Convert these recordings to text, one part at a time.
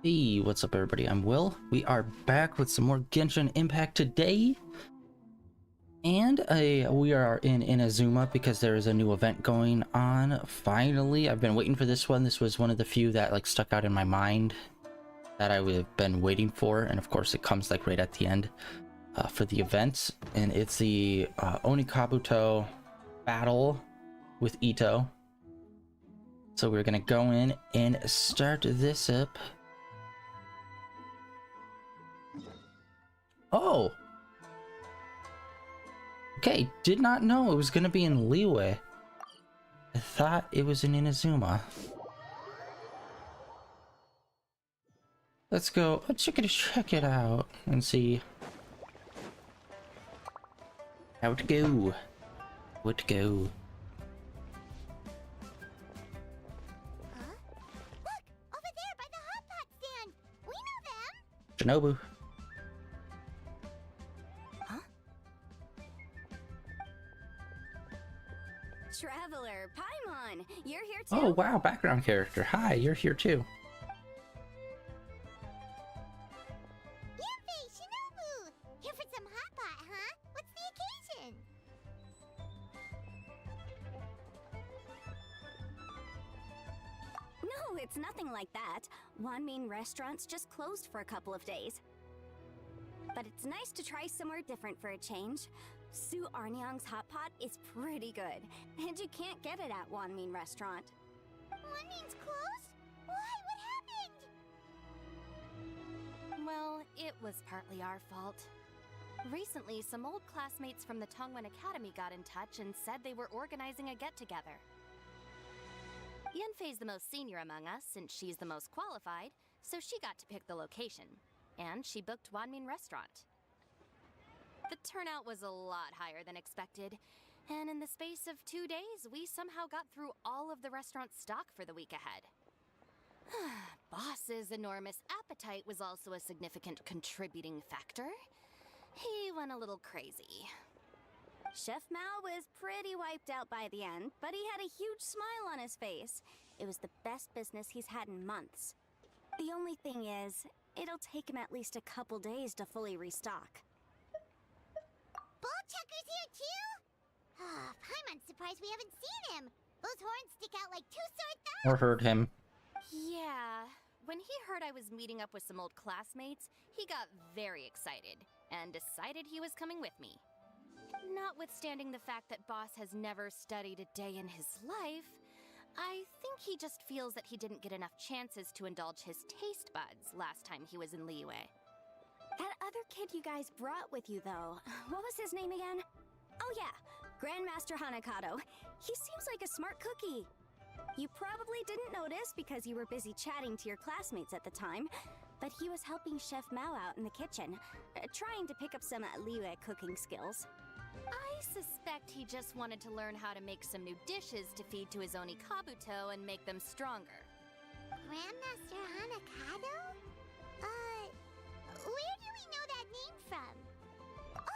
Hey, what's up everybody? I'm Will. We are back with some more Genshin Impact today. And we are in Inazuma because there is a new event going on. Finally, I've been waiting for this one. This was one of the few that like stuck out in my mind that I would have been waiting for. And of course it comes like right at the end for the event. And it's the Onikabuto battle with Ito. So we're gonna go in and start this up. Oh! Okay, did not know it was gonna be in Liyue. I thought it was in Inazuma. Let's go. Let's check it out and see how it go. What to go? Huh? Look! Over there by the hot pot stand! We know them! Shinobu. Traveler, Paimon! You're here too? Oh wow, background character. Hi, you're here too. Yuffie, Shinobu! Here for some hot pot, huh? What's the occasion? No, it's nothing like that. Wanmin restaurant's just closed for a couple of days. But it's nice to try somewhere different for a change. Su Arnyang's hot pot is pretty good, and you can't get it at Wanmin restaurant. Wanmin's closed? Why? What happened? Well, it was partly our fault. Recently, some old classmates from the Tongwen Academy got in touch and said they were organizing a get-together. Yenfei's the most senior among us, since she's the most qualified, so she got to pick the location. And she booked Wanmin Restaurant. The turnout was a lot higher than expected, and in the space of 2 days, we somehow got through all of the restaurant's stock for the week ahead. Boss's enormous appetite was also a significant contributing factor. He went a little crazy. Chef Mao was pretty wiped out by the end, but he had a huge smile on his face. It was the best business he's had in months. The only thing is, it'll take him at least a couple days to fully restock. Ballchecker's here too? Paimon's surprised we haven't seen him. Those horns stick out like two sore thumbs. Or heard him. Yeah, when he heard I was meeting up with some old classmates, he got very excited and decided he was coming with me. Notwithstanding the fact that Boss has never studied a day in his life, I think he just feels that he didn't get enough chances to indulge his taste buds last time he was in Liyue. That other kid you guys brought with you, though, what was his name again? Oh yeah, Grandmaster Hanakado. He seems like a smart cookie. You probably didn't notice because you were busy chatting to your classmates at the time, but he was helping Chef Mao out in the kitchen, trying to pick up some Liyue cooking skills. I suspect he just wanted to learn how to make some new dishes to feed to his Onikabuto and make them stronger. Grandmaster Hanakado? Where do we know that name from?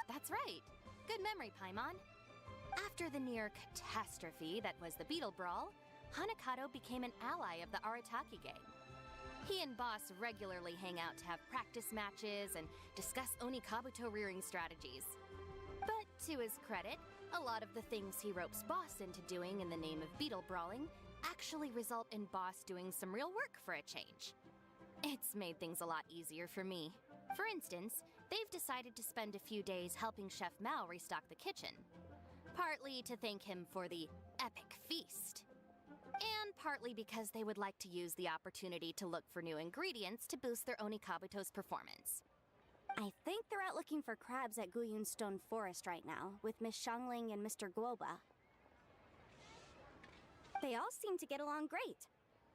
That's right. Good memory, Paimon. After the near catastrophe that was the Beetle Brawl, Hanakado became an ally of the Arataki gang. He and Boss regularly hang out to have practice matches and discuss Onikabuto rearing strategies. But to his credit, a lot of the things he ropes Boss into doing in the name of beetle brawling actually result in Boss doing some real work for a change. It's made things a lot easier for me. For instance, they've decided to spend a few days helping Chef Mao restock the kitchen. Partly to thank him for the epic feast. And partly because they would like to use the opportunity to look for new ingredients to boost their Onikabuto's performance. I think they're out looking for crabs at Guyun Stone Forest right now, with Miss Shangling and Mr. Guoba. They all seem to get along great.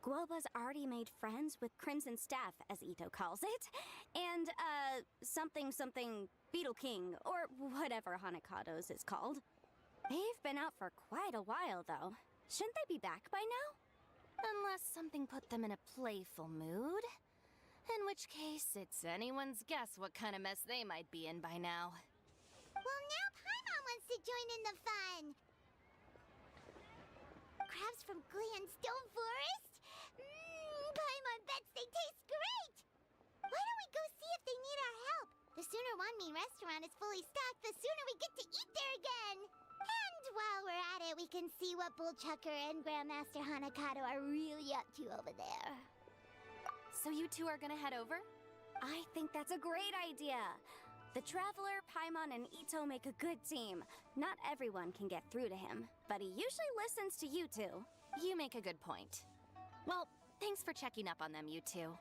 Guoba's already made friends with Crimson Staff, as Ito calls it, and, something Beetle King, or whatever Hanakado's is called. They've been out for quite a while, though. Shouldn't they be back by now? Unless something put them in a playful mood. In which case, it's anyone's guess what kind of mess they might be in by now. Well, now Paimon wants to join in the fun! Crabs from Guyun Stone Forest? Paimon bets they taste great! restaurant is fully stocked, the sooner we get to eat there again. And while we're at it, we can see what Bullchucker and Grandmaster Hanakato are really up to over there. So you two are gonna head over? I think that's a great idea. The Traveler, Paimon, and Ito make a good team. Not everyone can get through to him, but he usually listens to you two. You make a good point. Well, thanks for checking up on them, you two.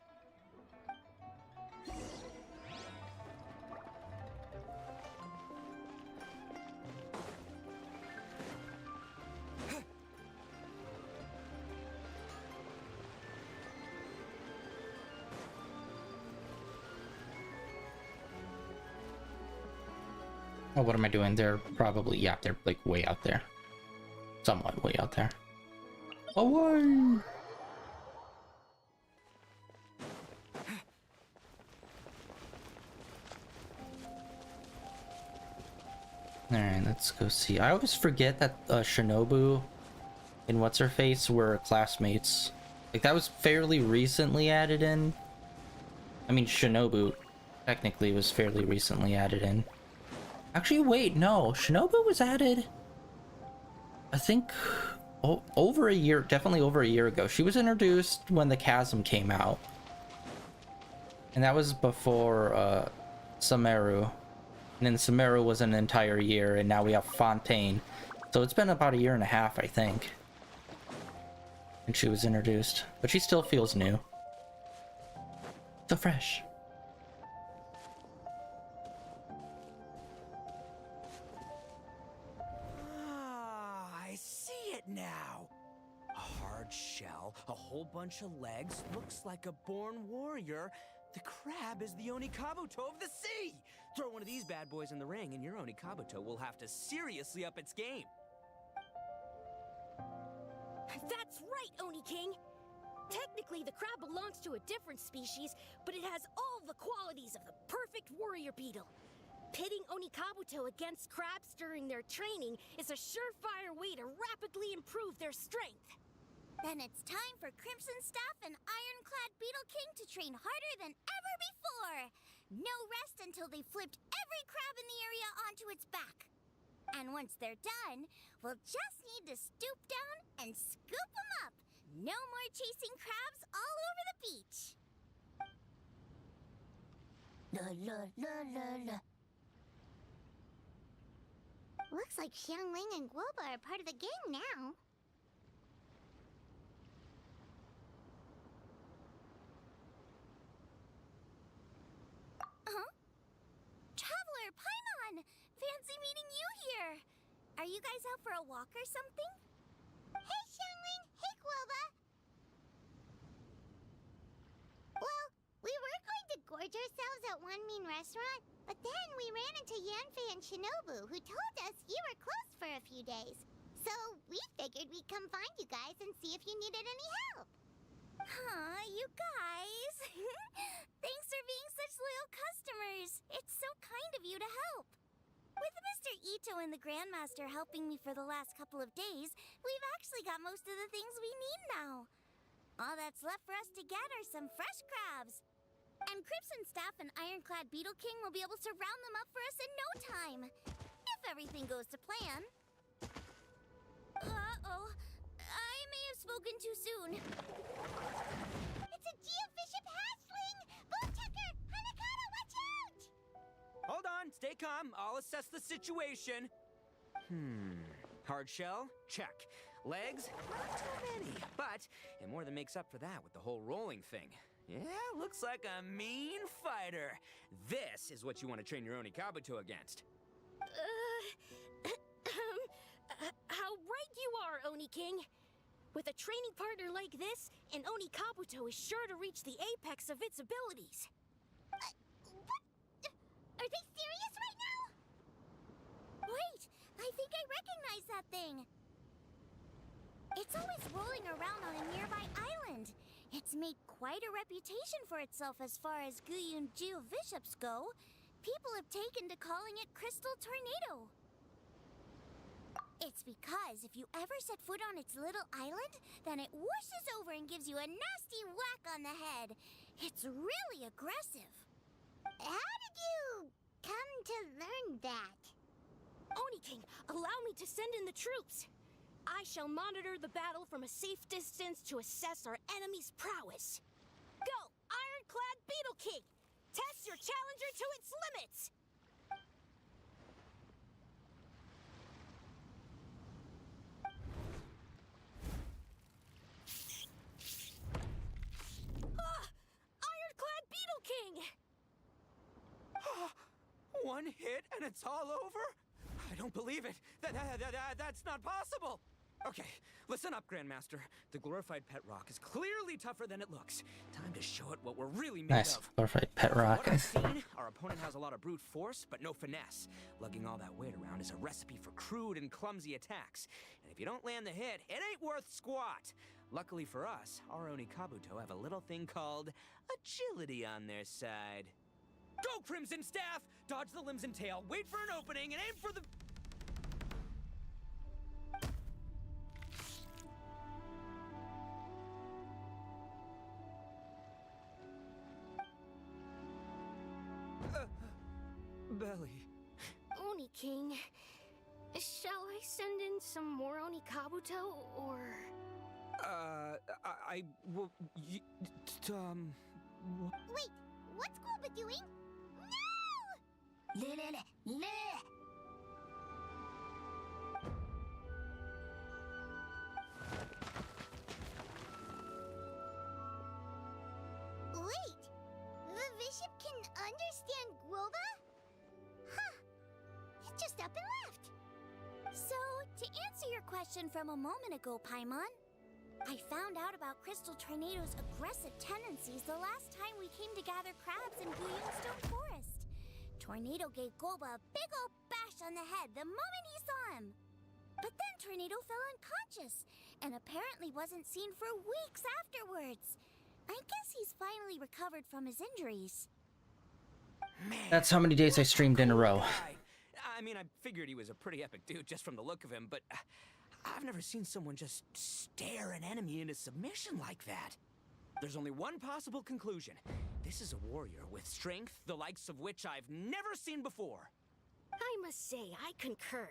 Oh, what am I doing? They're probably, yeah, they're like way out there. Somewhat way out there. Away! Alright, let's go see. I always forget that Shinobu and What's-Her-Face were classmates. Like, that was fairly recently added in. I mean, Shinobu technically was fairly recently added in. Actually, wait, no. Shinobu was added, I think, over a year, definitely over a year ago. She was introduced when the Chasm came out. And that was before Sumeru. And then Sumeru was an entire year, and now we have Fontaine. So it's been about a year and a half, I think. And she was introduced. But she still feels new. So fresh. I see it now. A hard shell, a whole bunch of legs, looks like a born warrior. The crab is the Onikabuto of the sea! Throw one of these bad boys in the ring and your Onikabuto will have to seriously up its game. That's right, Oni King! Technically, the crab belongs to a different species, but it has all the qualities of the perfect warrior beetle. Pitting Onikabuto against crabs during their training is a surefire way to rapidly improve their strength. Then it's time for Crimson Staff and Ironclad Beetle King to train harder than ever before. No rest until they've flipped every crab in the area onto its back. And once they're done, we'll just need to stoop down and scoop them up. No more chasing crabs all over the beach. La la la la la. Looks like Xiangling and Guoba are part of the gang now. Huh? Traveler, Paimon! Fancy meeting you here! Are you guys out for a walk or something? Hey, Xiangling! Hey, Guoba! Well, we were going to gorge ourselves at one mean restaurant, but then we ran into Yanfei and Shinobu, who told us you were closed for a few days. So we figured we'd come find you guys and see if you needed any help. Huh, you guys! Thanks for being such loyal customers. It's so kind of you to help. With Mr. Ito and the Grandmaster helping me for the last couple of days, we've actually got most of the things we need now. All that's left for us to get are some fresh crabs. And Crimson Staff and Ironclad Beetle King will be able to round them up for us in no time. If everything goes to plan. Uh-oh. I may have spoken too soon. It's a geofiship hatchling! Bullchucker! Hanakato, watch out! Hold on, stay calm. I'll assess the situation. Hard shell? Check. Legs? Not too many, but it more than makes up for that with the whole rolling thing. Yeah, looks like a mean fighter. This is what you want to train your Onikabuto against. How right you are, Oni King! With a training partner like this, an Onikabuto is sure to reach the apex of its abilities. What? Are they serious right now? Wait, I think I recognize that thing. It's always rolling around on a nearby island. It's made quite a reputation for itself as far as Guyun geoviships go. People have taken to calling it Crystal Tornado. It's because if you ever set foot on its little island, then it whooshes over and gives you a nasty whack on the head. It's really aggressive. How did you come to learn that? Oni King, allow me to send in the troops. I shall monitor the battle from a safe distance to assess our enemy's prowess. Go, Ironclad Beetle King! Test your challenger to its limits! Ironclad Beetle King! One hit and it's all over? I don't believe it. That's not possible. Okay, listen up, Grandmaster. The glorified pet rock is clearly tougher than it looks. Time to show it what we're really made Nice. of. Glorified pet From rock. what I've seen, our opponent has a lot of brute force, but no finesse. Lugging all that weight around is a recipe for crude and clumsy attacks. And if you don't land the hit, it ain't worth squat. Luckily for us, our Oni Kabuto have a little thing called agility on their side. Go, Crimson Staff! Dodge the limbs and tail, wait for an opening, and aim for the... belly. Oni King, shall I send in some more Oni Kabuto, or... I will... Wait, what's Glooba doing? No! Wait, the bishop can understand Glooba? Huh, it just up and left. So, to answer your question from a moment ago, Paimon, I found out about Crystal Tornado's aggressive tendencies the last time we came to gather crabs in Stone Forest. Tornado gave Golba a big ol' bash on the head the moment he saw him. But then Tornado fell unconscious, and apparently wasn't seen for weeks afterwards. I guess he's finally recovered from his injuries. Man, That's how many days I streamed in a row. guy. I mean, I figured he was a pretty epic dude just from the look of him, but I've never seen someone just stare an enemy into submission like that. There's only one possible conclusion. This is a warrior with strength, the likes of which I've never seen before. I must say, I concur.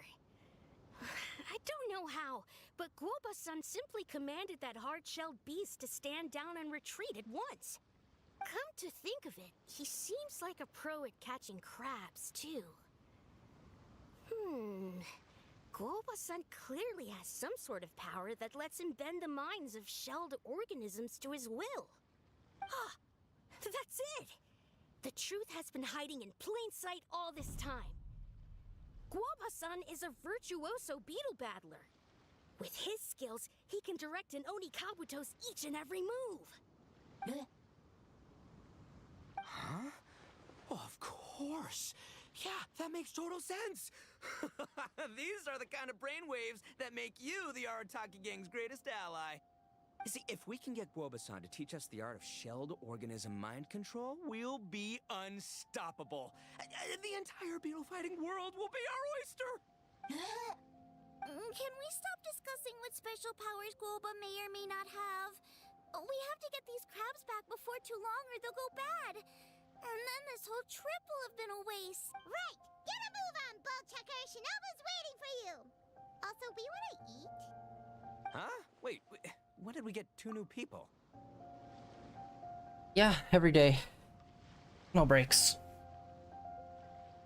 I don't know how, but Globus-san simply commanded that hard-shelled beast to stand down and retreat at once. Come to think of it, he seems like a pro at catching crabs, too. Globus-san clearly has some sort of power that lets him bend the minds of shelled organisms to his will. Ah, that's it! The truth has been hiding in plain sight all this time. Guaba-san is a virtuoso beetle battler. With his skills, he can direct an Oni Kabuto's each and every move. Huh? Oh, of course. Yeah, that makes total sense. These are the kind of brainwaves that make you the Arataki Gang's greatest ally. You see, if we can get Guoba-san to teach us the art of shelled organism mind control, we'll be unstoppable. The entire beetle fighting world will be our oyster. Can we stop discussing what special powers Guoba may or may not have? We have to get these crabs back before too long or they'll go bad. And then this whole trip will have been a waste. Right! Get a move on, Ball Checker! Shinobu's waiting for you! Also, we wanna eat? Huh? Wait, when did we get 2 new people? Yeah, every day. No breaks.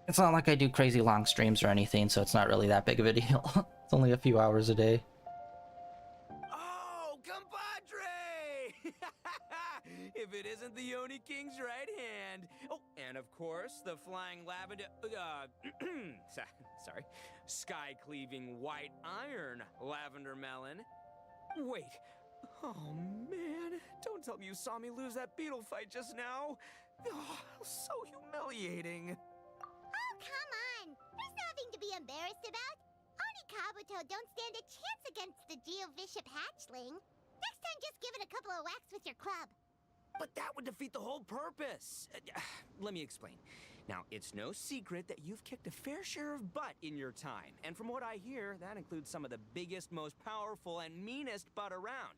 It's not like I do crazy long streams or anything, so it's not really that big of a deal. It's only a few hours a day. Oh, compadre! If it isn't the Oni King's right hand. Oh, and of course, the flying lavender... sorry. Sky-cleaving white iron lavender melon. Wait. Oh, man. Don't tell me you saw me lose that beetle fight just now. Oh, so humiliating. Oh, come on! There's nothing to be embarrassed about. Oni Kabuto don't stand a chance against the Geovishap hatchling. Next time, just give it a couple of whacks with your club. But that would defeat the whole purpose. Let me explain. Now, it's no secret that you've kicked a fair share of butt in your time. And from what I hear, that includes some of the biggest, most powerful, and meanest butt around.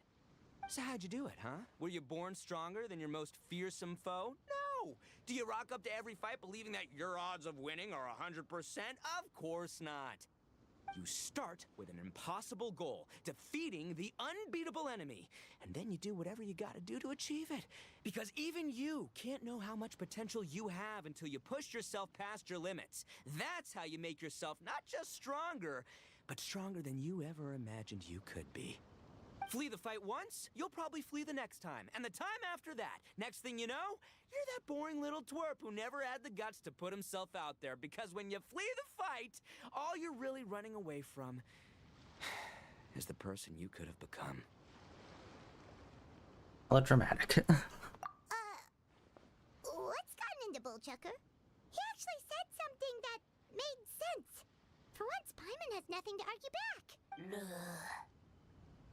So how'd you do it, huh? Were you born stronger than your most fearsome foe? No! Do you rock up to every fight believing that your odds of winning are 100%? Of course not. You start with an impossible goal, defeating the unbeatable enemy. And then you do whatever you gotta do to achieve it. Because even you can't know how much potential you have until you push yourself past your limits. That's how you make yourself not just stronger, but stronger than you ever imagined you could be. Flee the fight once, you'll probably flee the next time. And the time after that, next thing you know, you're that boring little twerp who never had the guts to put himself out there. Because when you flee the fight, all you're really running away from is the person you could have become. Well, dramatic. What's gotten into Bullchucker? He actually said something that made sense. For once, Paimon has nothing to argue back.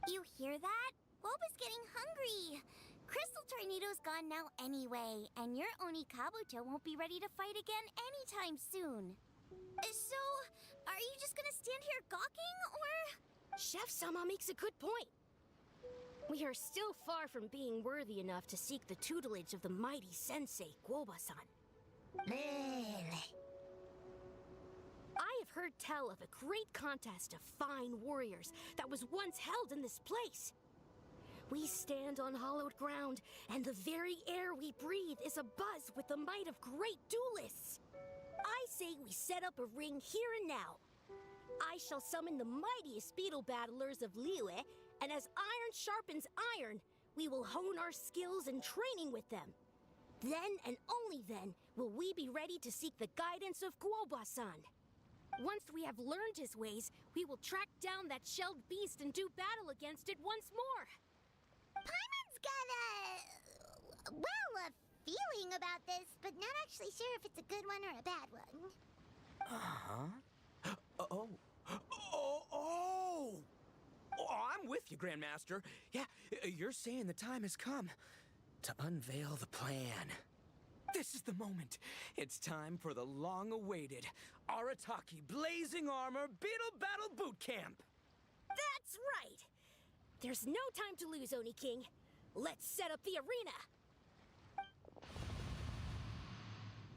You hear that? Boba's getting hungry. Crystal Tornado's gone now anyway, and your Oni Kabuto won't be ready to fight again anytime soon. So, are you just gonna stand here gawking, or...? Chef-sama makes a good point. We are still far from being worthy enough to seek the tutelage of the mighty sensei, Guoba-san. I have heard tell of a great contest of fine warriors that was once held in this place. We stand on hallowed ground, and the very air we breathe is abuzz with the might of great duelists. I say we set up a ring here and now. I shall summon the mightiest beetle battlers of Liyue, and as iron sharpens iron, we will hone our skills and training with them. Then and only then will we be ready to seek the guidance of Guoba-san. Once we have learned his ways, we will track down that shelled beast and do battle against it once more. Paimon's got a feeling about this, but not actually sure if it's a good one or a bad one. I'm with you, Grandmaster. Yeah, you're saying the time has come to unveil the plan. This is the moment. It's time for the long-awaited Arataki Blazing Armor Beetle Battle Boot Camp. That's right! There's no time to lose, Oni King. Let's set up the arena.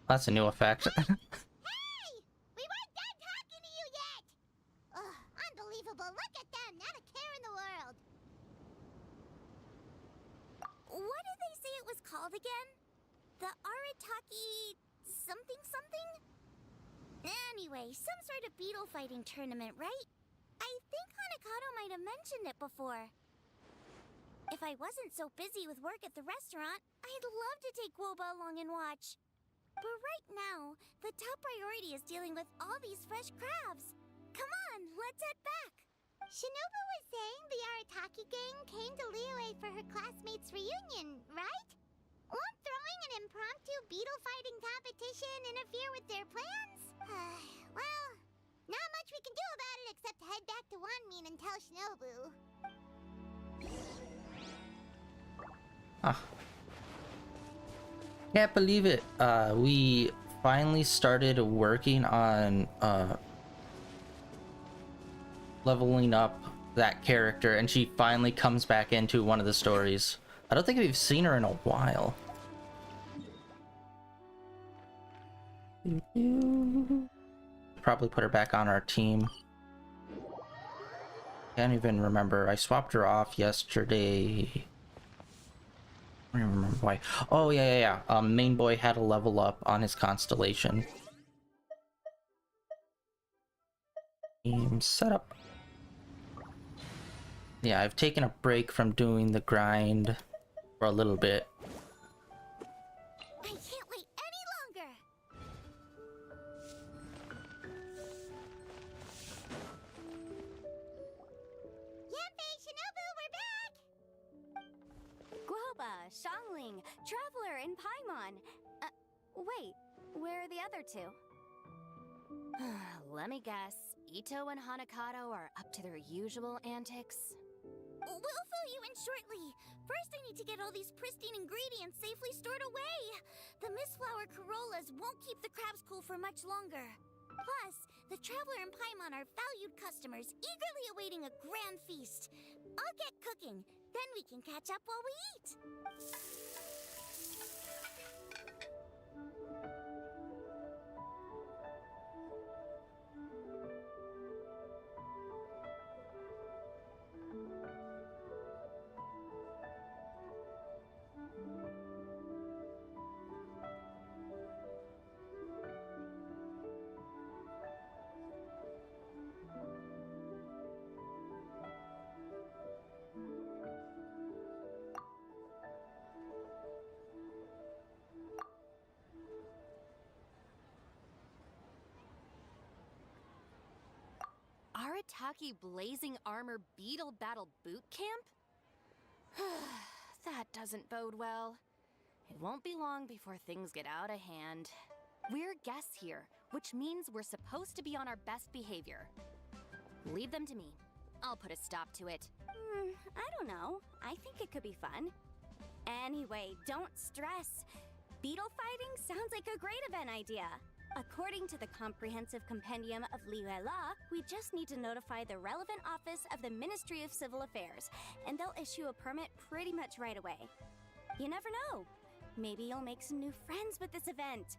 That's a new effect. Hey! We weren't done talking to you yet! Ugh, unbelievable. Look at them, not a care in the world. What did they say it was called again? The Arataki something something? Anyway, some sort of beetle fighting tournament, right? I think Hanakato might have mentioned it before. If I wasn't so busy with work at the restaurant, I'd love to take Guoba along and watch. But right now, the top priority is dealing with all these fresh crabs. Come on, let's head back. Shinobu was saying the Arataki gang came to Liyue for her classmates' reunion, right? Won't throwing an impromptu beetle fighting competition interfere with their plans? Well, not much we can do about it except head back to Wanmin and tell Shinobu. Can't believe it. We finally started working on leveling up that character, and she finally comes back into one of the stories. I don't think we've seen her in a while. Probably put her back on our team. Can't even remember. I swapped her off yesterday. I don't remember why. Oh yeah. Main boy had a level up on his constellation. Team setup. Yeah, I've taken a break from doing the grind for a little bit. I can't wait any longer. Yanfei, Shinobu, we're back! Guoba, Xiangling, Traveler, and Paimon. Wait, where are the other two? Let me guess. Ito and Hanakato are up to their usual antics. We'll fill you in shortly. First, I need to get all these pristine ingredients safely stored away. The Mistflower Corollas won't keep the crabs cool for much longer. Plus, the Traveler and Paimon are valued customers, eagerly awaiting a grand feast. I'll get cooking, then we can catch up while we eat. Arataki Blazing Armor Beetle Battle Boot Camp? That doesn't bode well. It won't be long before things get out of hand. We're guests here, which means we're supposed to be on our best behavior. Leave them to me. I'll put a stop to it. I don't know. I think it could be fun. Anyway, don't stress. Beetle fighting sounds like a great event idea. According to the Comprehensive Compendium of Liyue Law, we just need to notify the relevant office of the Ministry of Civil Affairs, and they'll issue a permit pretty much right away. You never know. Maybe you'll make some new friends with this event.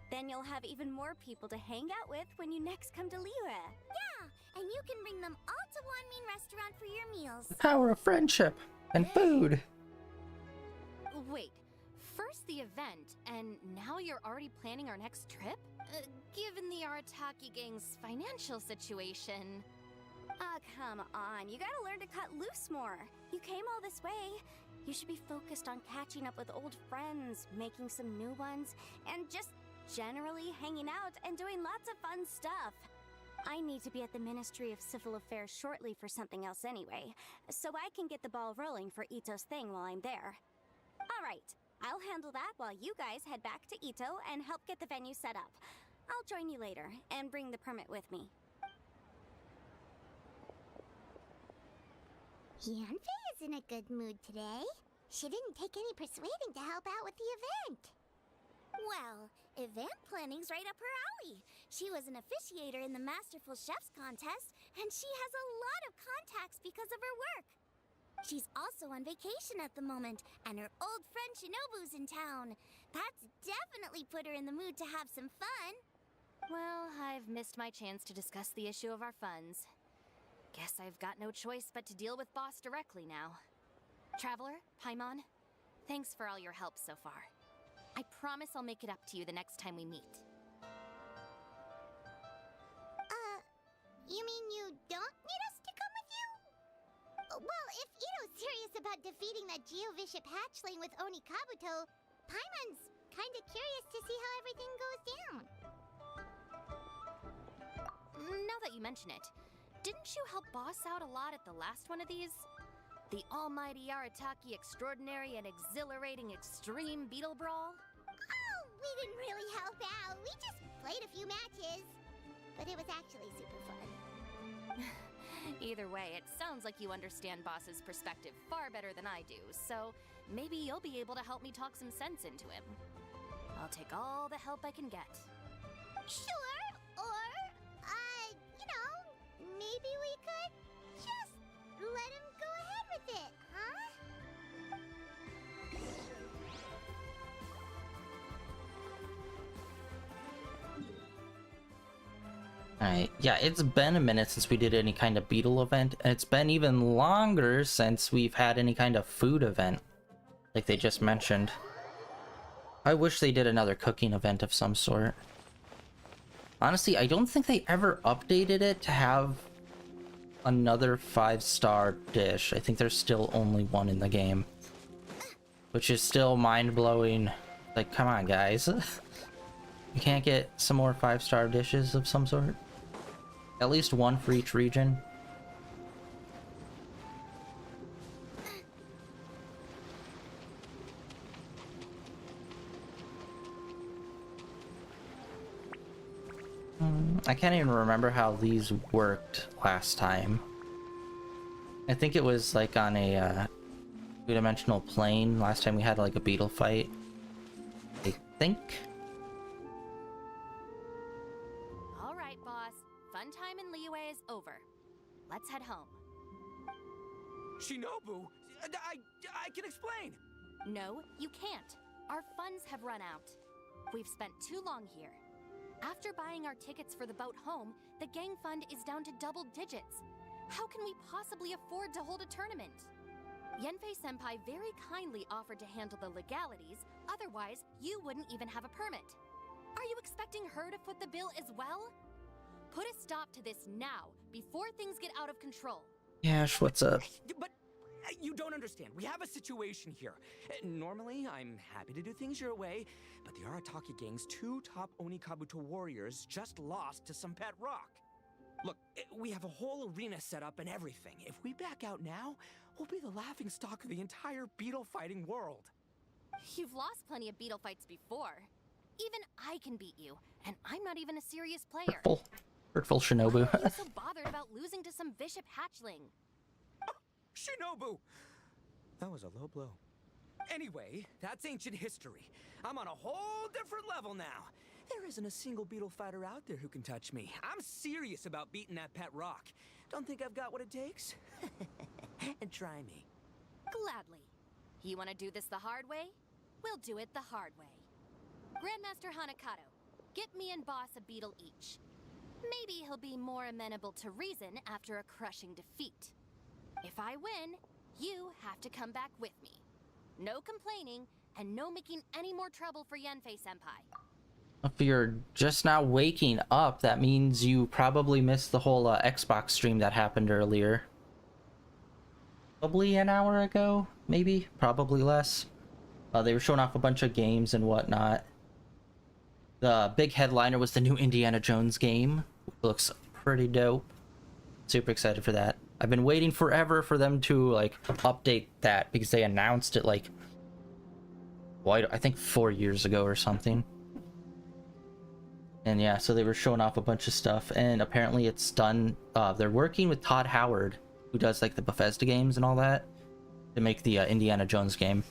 Then you'll have even more people to hang out with when you next come to Liyue. Yeah, and you can bring them all to Wanmin Restaurant for your meals. The power of friendship and food. Wait, first the event, and now you're already planning our next trip? Given the Arataki gang's financial situation... Come on. You gotta learn to cut loose more. You came all this way. You should be focused on catching up with old friends, making some new ones, and just generally hanging out and doing lots of fun stuff. I need to be at the Ministry of Civil Affairs shortly for something else anyway, so I can get the ball rolling for Ito's thing while I'm there. Alright, I'll handle that while you guys head back to Ito and help get the venue set up. I'll join you later and bring the permit with me. Yanfei is in a good mood today. She didn't take any persuading to help out with the event. Well, event planning's right up her alley. She was an officiator in the Masterful Chefs contest, and she has a lot of contacts because of her work. She's also on vacation at the moment, and her old friend Shinobu's in town. That's definitely put her in the mood to have some fun. Well, I've missed my chance to discuss the issue of our funds. Guess I've got no choice but to deal with Boss directly now. Traveler, Paimon, thanks for all your help so far. I promise I'll make it up to you the next time we meet. You mean you don't need us to come with you? Well, if Ito's serious about defeating that Geovishap hatchling with Oni Kabuto, Paimon's kinda curious to see how everything goes down. Now that you mention it, didn't you help Boss out a lot at the last one of these? The almighty Arataki extraordinary and exhilarating extreme beetle brawl? Oh, we didn't really help out. We just played a few matches. But it was actually super fun. Either way, it sounds like you understand Boss's perspective far better than I do, so maybe you'll be able to help me talk some sense into him. I'll take all the help I can get. Sure, or, maybe we could just let him go ahead with it, huh? Alright, yeah, it's been a minute since we did any kind of beetle event, and it's been even longer since we've had any kind of food event, like they just mentioned. I wish they did another cooking event of some sort. Honestly, I don't think they ever updated it to have another 5-star dish. I think there's still only one in the game, which is still mind-blowing. Like, come on, guys. You can't get some more 5-star dishes of some sort? At least one for each region. I can't even remember how these worked last time. I think it was like on a two-dimensional plane last time we had like a beetle fight. I think. All right, over. Let's head home. Shinobu, I can explain. No, you can't. Our funds have run out. We've spent too long here. After buying our tickets for the boat home, the gang fund is down to double digits. How can we possibly afford to hold a tournament? Yenfei-senpai very kindly offered to handle the legalities, otherwise you wouldn't even have a permit. Are you expecting her to foot the bill as well? Put a stop to this now, before things get out of control. Yash, what's up? But you don't understand. We have a situation here. Normally, I'm happy to do things your way, but the Arataki gang's 2 top Onikabuto warriors just lost to some pet rock. Look, we have a whole arena set up and everything. If we back out now, we'll be the laughingstock of the entire beetle fighting world. You've lost plenty of beetle fights before. Even I can beat you, and I'm not even a serious player. Hurtful Shinobu. Why are you so bothered about losing to some bishop hatchling? Shinobu! That was a low blow. Anyway, that's ancient history. I'm on a whole different level now. There isn't a single beetle fighter out there who can touch me. I'm serious about beating that pet rock. Don't think I've got what it takes? And try me. Gladly. You want to do this the hard way? We'll do it the hard way. Grandmaster Hanakato, get me and Boss a beetle each. Maybe he'll be more amenable to reason after a crushing defeat. If I win, you have to come back with me. No complaining, and no making any more trouble for Yenfei-senpai. If you're just now waking up, that means you probably missed the whole Xbox stream that happened earlier. Probably an hour ago, maybe? Probably less. They were showing off a bunch of games and whatnot. The big headliner was the new Indiana Jones game. Looks pretty dope. Super excited for that. I've been waiting forever for them to, like, update that because they announced it, like, well, I think 4 years ago or something. And yeah, so they were showing off a bunch of stuff, and apparently it's done. They're working with Todd Howard, who does like the Bethesda games and all that, to make the Indiana Jones game.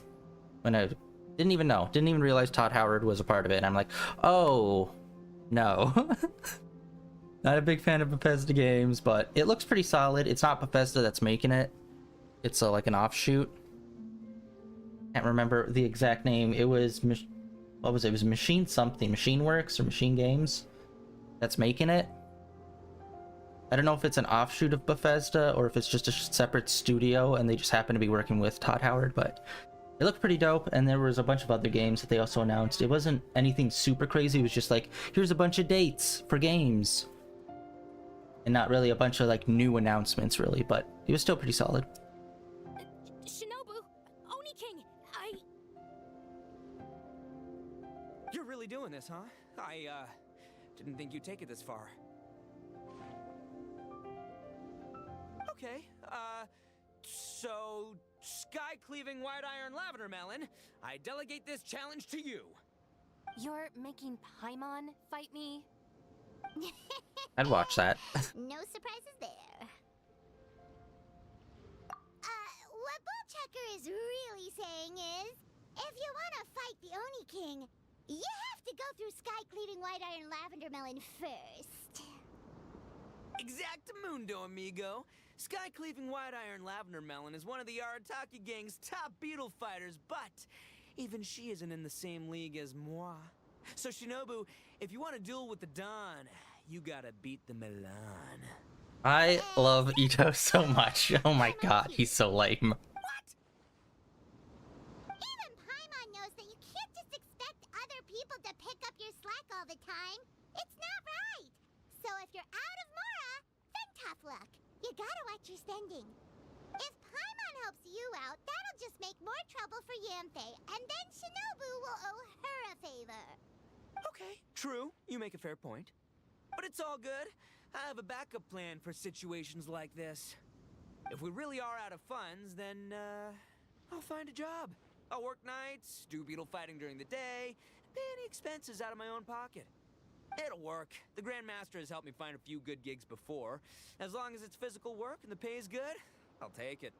And I didn't even realize Todd Howard was a part of it. And I'm like, oh no. Not a big fan of Bethesda games, but it looks pretty solid. It's not Bethesda that's making it. It's like an offshoot. Can't remember the exact name. It was what was it? It was Machine something, Machine Works or Machine Games that's making it. I don't know if it's an offshoot of Bethesda or if it's just a separate studio and they just happen to be working with Todd Howard, but it looked pretty dope. And there was a bunch of other games that they also announced. It wasn't anything super crazy. It was just like, here's a bunch of dates for games. And not really a bunch of like new announcements really, but it was still pretty solid. Shinobu, Oni King, You're really doing this, huh? I didn't think you'd take it this far. Okay, so sky-cleaving white iron lavender melon, I delegate this challenge to you. You're making Paimon fight me? I'd watch that. No surprises there. What Bullchecker is really saying is, if you want to fight the Oni King, you have to go through sky-cleaving white iron lavender melon first. Exactamundo, amigo. Sky-cleaving white iron lavender melon is one of the Arataki gang's top beetle fighters, but even she isn't in the same league as moi. So Shinobu, if you want to duel with the Don, you gotta beat the Milan. I love Ito so much. Oh my god, he's so lame. What? Even Paimon knows that you can't just expect other people to pick up your slack all the time. It's not right. So if you're out of Mora, then tough luck. You gotta watch your spending. If Paimon helps you out, that'll just make more trouble for Yanfei, and then Shinobu will owe her a favor. Okay, true. You make a fair point. But it's all good. I have a backup plan for situations like this. If we really are out of funds, then, I'll find a job. I'll work nights, do beetle fighting during the day, pay any expenses out of my own pocket. It'll work. The Grandmaster has helped me find a few good gigs before. As long as it's physical work and the pay is good, I'll take it.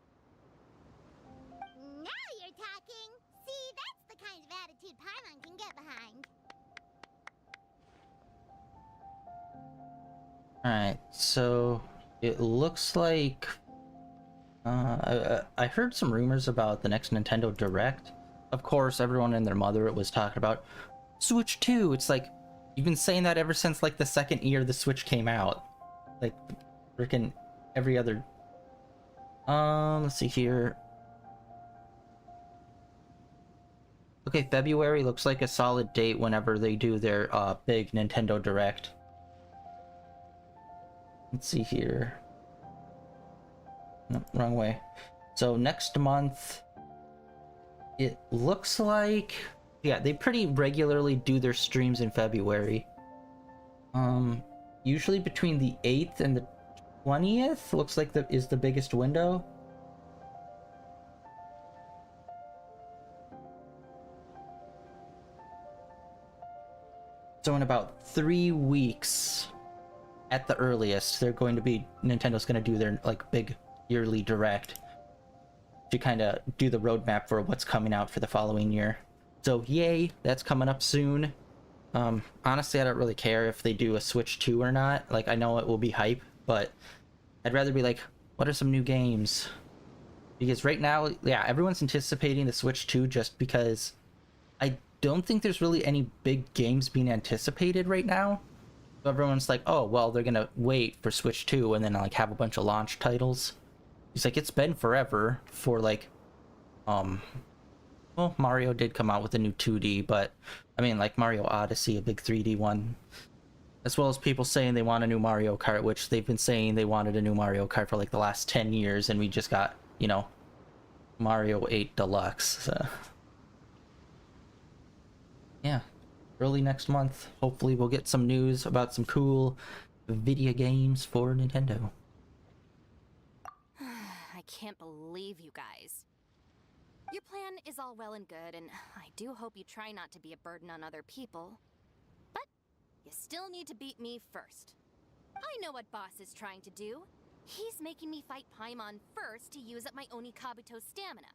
Now you're talking. See, that's the kind of attitude Paimon can get behind. Alright, so it looks like I heard some rumors about the next Nintendo Direct. Of course, everyone and their mother was talking about Switch 2. It's like you've been saying that ever since like the second year the Switch came out. Like freaking every other. Let's see here. Okay, February looks like a solid date whenever they do their big Nintendo Direct. Let's see here. No, wrong way. So next month, it looks like, yeah, they pretty regularly do their streams in February. Usually between the 8th and the 20th looks like is the biggest window. So in about 3 weeks, at the earliest, Nintendo's going to do their like big yearly direct to kind of do the roadmap for what's coming out for the following year. So yay, that's coming up soon. Honestly, I don't really care if they do a Switch 2 or not. Like, I know it will be hype, but I'd rather be like, what are some new games? Because right now, yeah, everyone's anticipating the Switch 2 just because I don't think there's really any big games being anticipated right now. So everyone's like, oh, well, they're gonna wait for Switch 2 and then like have a bunch of launch titles. It's like, it's been forever for like, well, Mario did come out with a new 2D, but I mean, like Mario Odyssey, a big 3D one, as well as people saying they want a new Mario Kart, which they've been saying they wanted a new Mario Kart for like the last 10 years, and we just got, you know, Mario 8 Deluxe. So yeah, early next month, hopefully we'll get some news about some cool video games for Nintendo. I can't believe you guys. Your plan is all well and good, and I do hope you try not to be a burden on other people. But you still need to beat me first. I know what Boss is trying to do. He's making me fight Paimon first to use up my Oni Kabuto's stamina.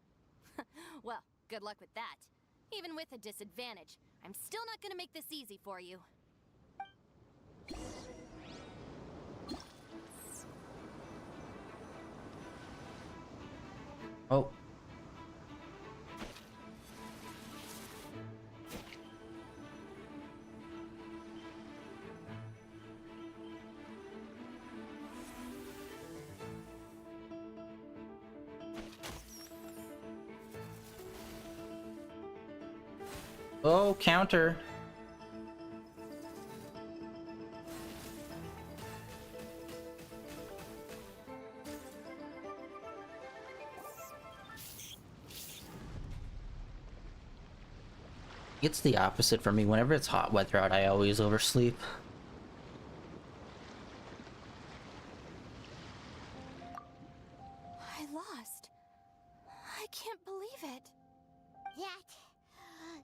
Well, good luck with that. Even with a disadvantage, I'm still not gonna make this easy for you. Oh. Oh, counter. It's the opposite for me. Whenever it's hot weather out, I always oversleep. I lost. I can't believe it.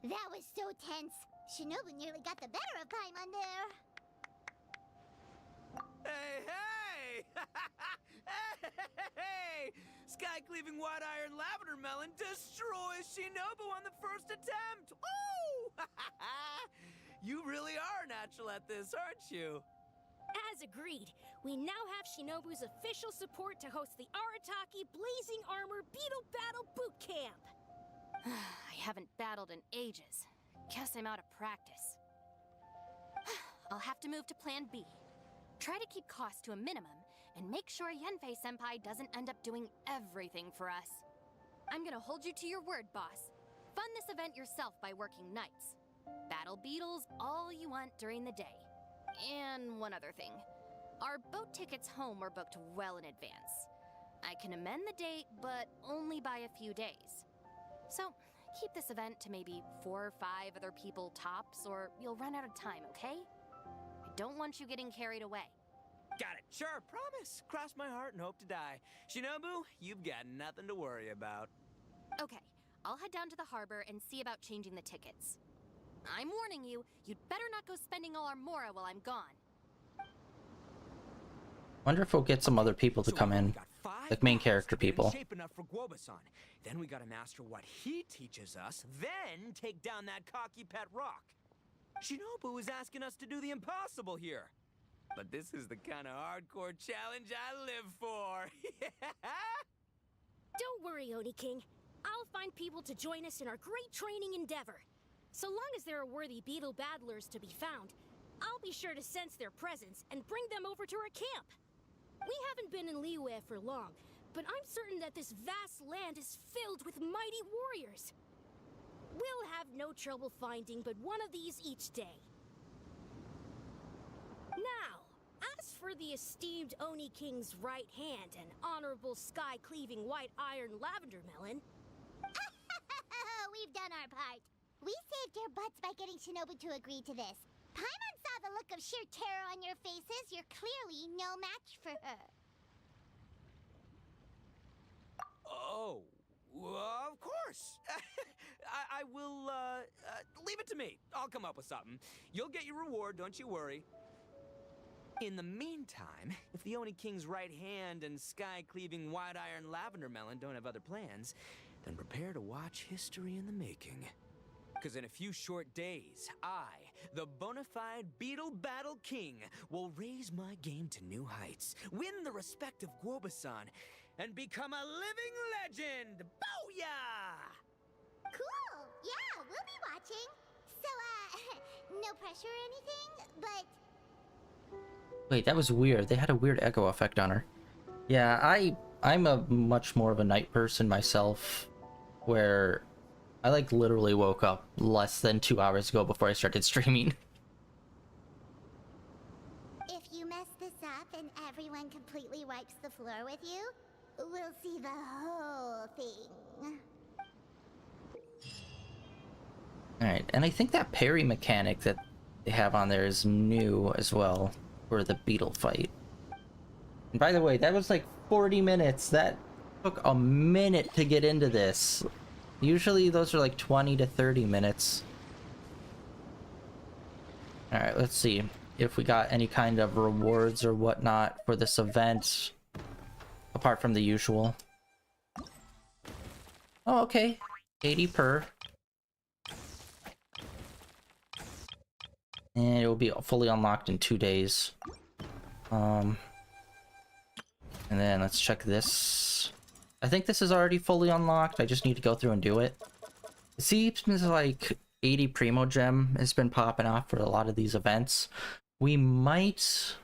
That was so tense. Shinobu nearly got the better of Paimon there. Hey, hey! Hey! Sky-cleaving white iron lavender melon destroys Shinobu on the first attempt! Woo! You really are natural at this, aren't you? As agreed, we now have Shinobu's official support to host the Arataki Blazing Armor Beetle Battle Boot Camp. I haven't battled in ages. Guess I'm out of practice. I'll have to move to Plan B. Try to keep costs to a minimum, and make sure Yanfei-senpai doesn't end up doing everything for us. I'm gonna hold you to your word, boss. Fund this event yourself by working nights. Battle beetles all you want during the day. And one other thing. Our boat tickets home were booked well in advance. I can amend the date, but only by a few days. So, keep this event to maybe 4 or 5 other people tops, or you'll run out of time, okay? I don't want you getting carried away. Got it. Sure, promise. Cross my heart and hope to die. Shinobu, you've got nothing to worry about. Okay, I'll head down to the harbor and see about changing the tickets. I'm warning you, you'd better not go spending all our mora while I'm gone. Wonder if we'll get some other people to come in, like main character people. Shape enough for Guoba-san. Then we gotta master what he teaches us, then take down that cocky pet rock. Shinobu is asking us to do the impossible here. but this is the kind of hardcore challenge I live for. Don't worry, Oni King. I'll find people to join us in our great training endeavor. So long as there are worthy beetle battlers to be found, I'll be sure to sense their presence and bring them over to our camp. We haven't been in Liyue for long, but I'm certain that this vast land is filled with mighty warriors. We'll have no trouble finding but one of these each day. Now, as for the esteemed Oni King's right hand and honorable sky-cleaving white iron lavender melon... We've done our part. We saved your butts by getting Shinobu to agree to this. Paimon saw the look of sheer terror on your faces. You're clearly no match for her. Oh, of course. I will, leave it to me. I'll come up with something. You'll get your reward, don't you worry. In the meantime, if the Oni King's right hand and sky-cleaving white iron lavender melon don't have other plans, then prepare to watch history in the making. Because in a few short days, I, the bona fide Beetle Battle King, will raise my game to new heights, win the respect of Guoba-san, and become a living legend! Booyah! Cool! Yeah, we'll be watching. So, no pressure or anything, but... Wait, that was weird. They had a weird echo effect on her. Yeah, I'm a much more of a night person myself, where I like literally woke up less than 2 hours ago before I started streaming. If you mess this up and everyone completely wipes the floor with you, we'll see the whole thing. Alright, and I think that parry mechanic that they have on there is new as well for the beetle fight. And by the way, that was like 40 minutes. That took a minute to get into this. Usually those are like 20 to 30 minutes. Alright, let's see if we got any kind of rewards or whatnot for this event, apart from the usual. Oh, okay. 80 per. And it will be fully unlocked in 2 days. And then let's check this. I think this is already fully unlocked. I just need to go through and do it. It seems like 80 Primo Gem has been popping off for a lot of these events. We might...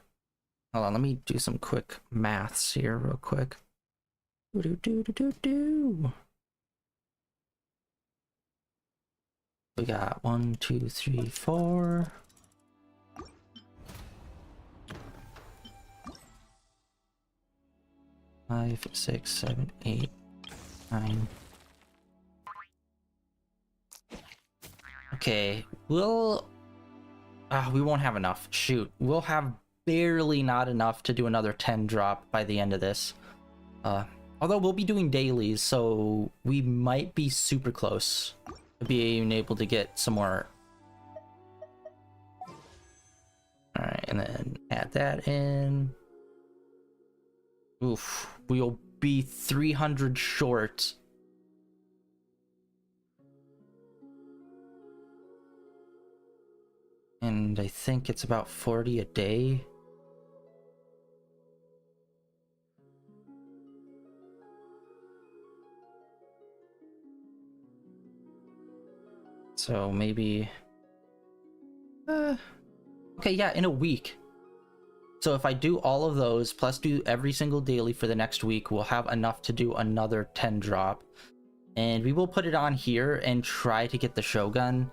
Hold on, let me do some quick maths here real quick. Do. We got 1, 2, 3, 4... 5, 6, 7, 8, 9. Okay, we'll... we won't have enough. Shoot, we'll have barely not enough to do another 10 drop by the end of this. Although we'll be doing dailies, so we might be super close to being able to get some more. Alright, and then add that in. Oof, we'll be 300 short. And I think it's about 40 a day. So maybe... okay, yeah, in a week. So if I do all of those, plus do every single daily for the next week, we'll have enough to do another 10 drop. And we will put it on here and try to get the Shogun.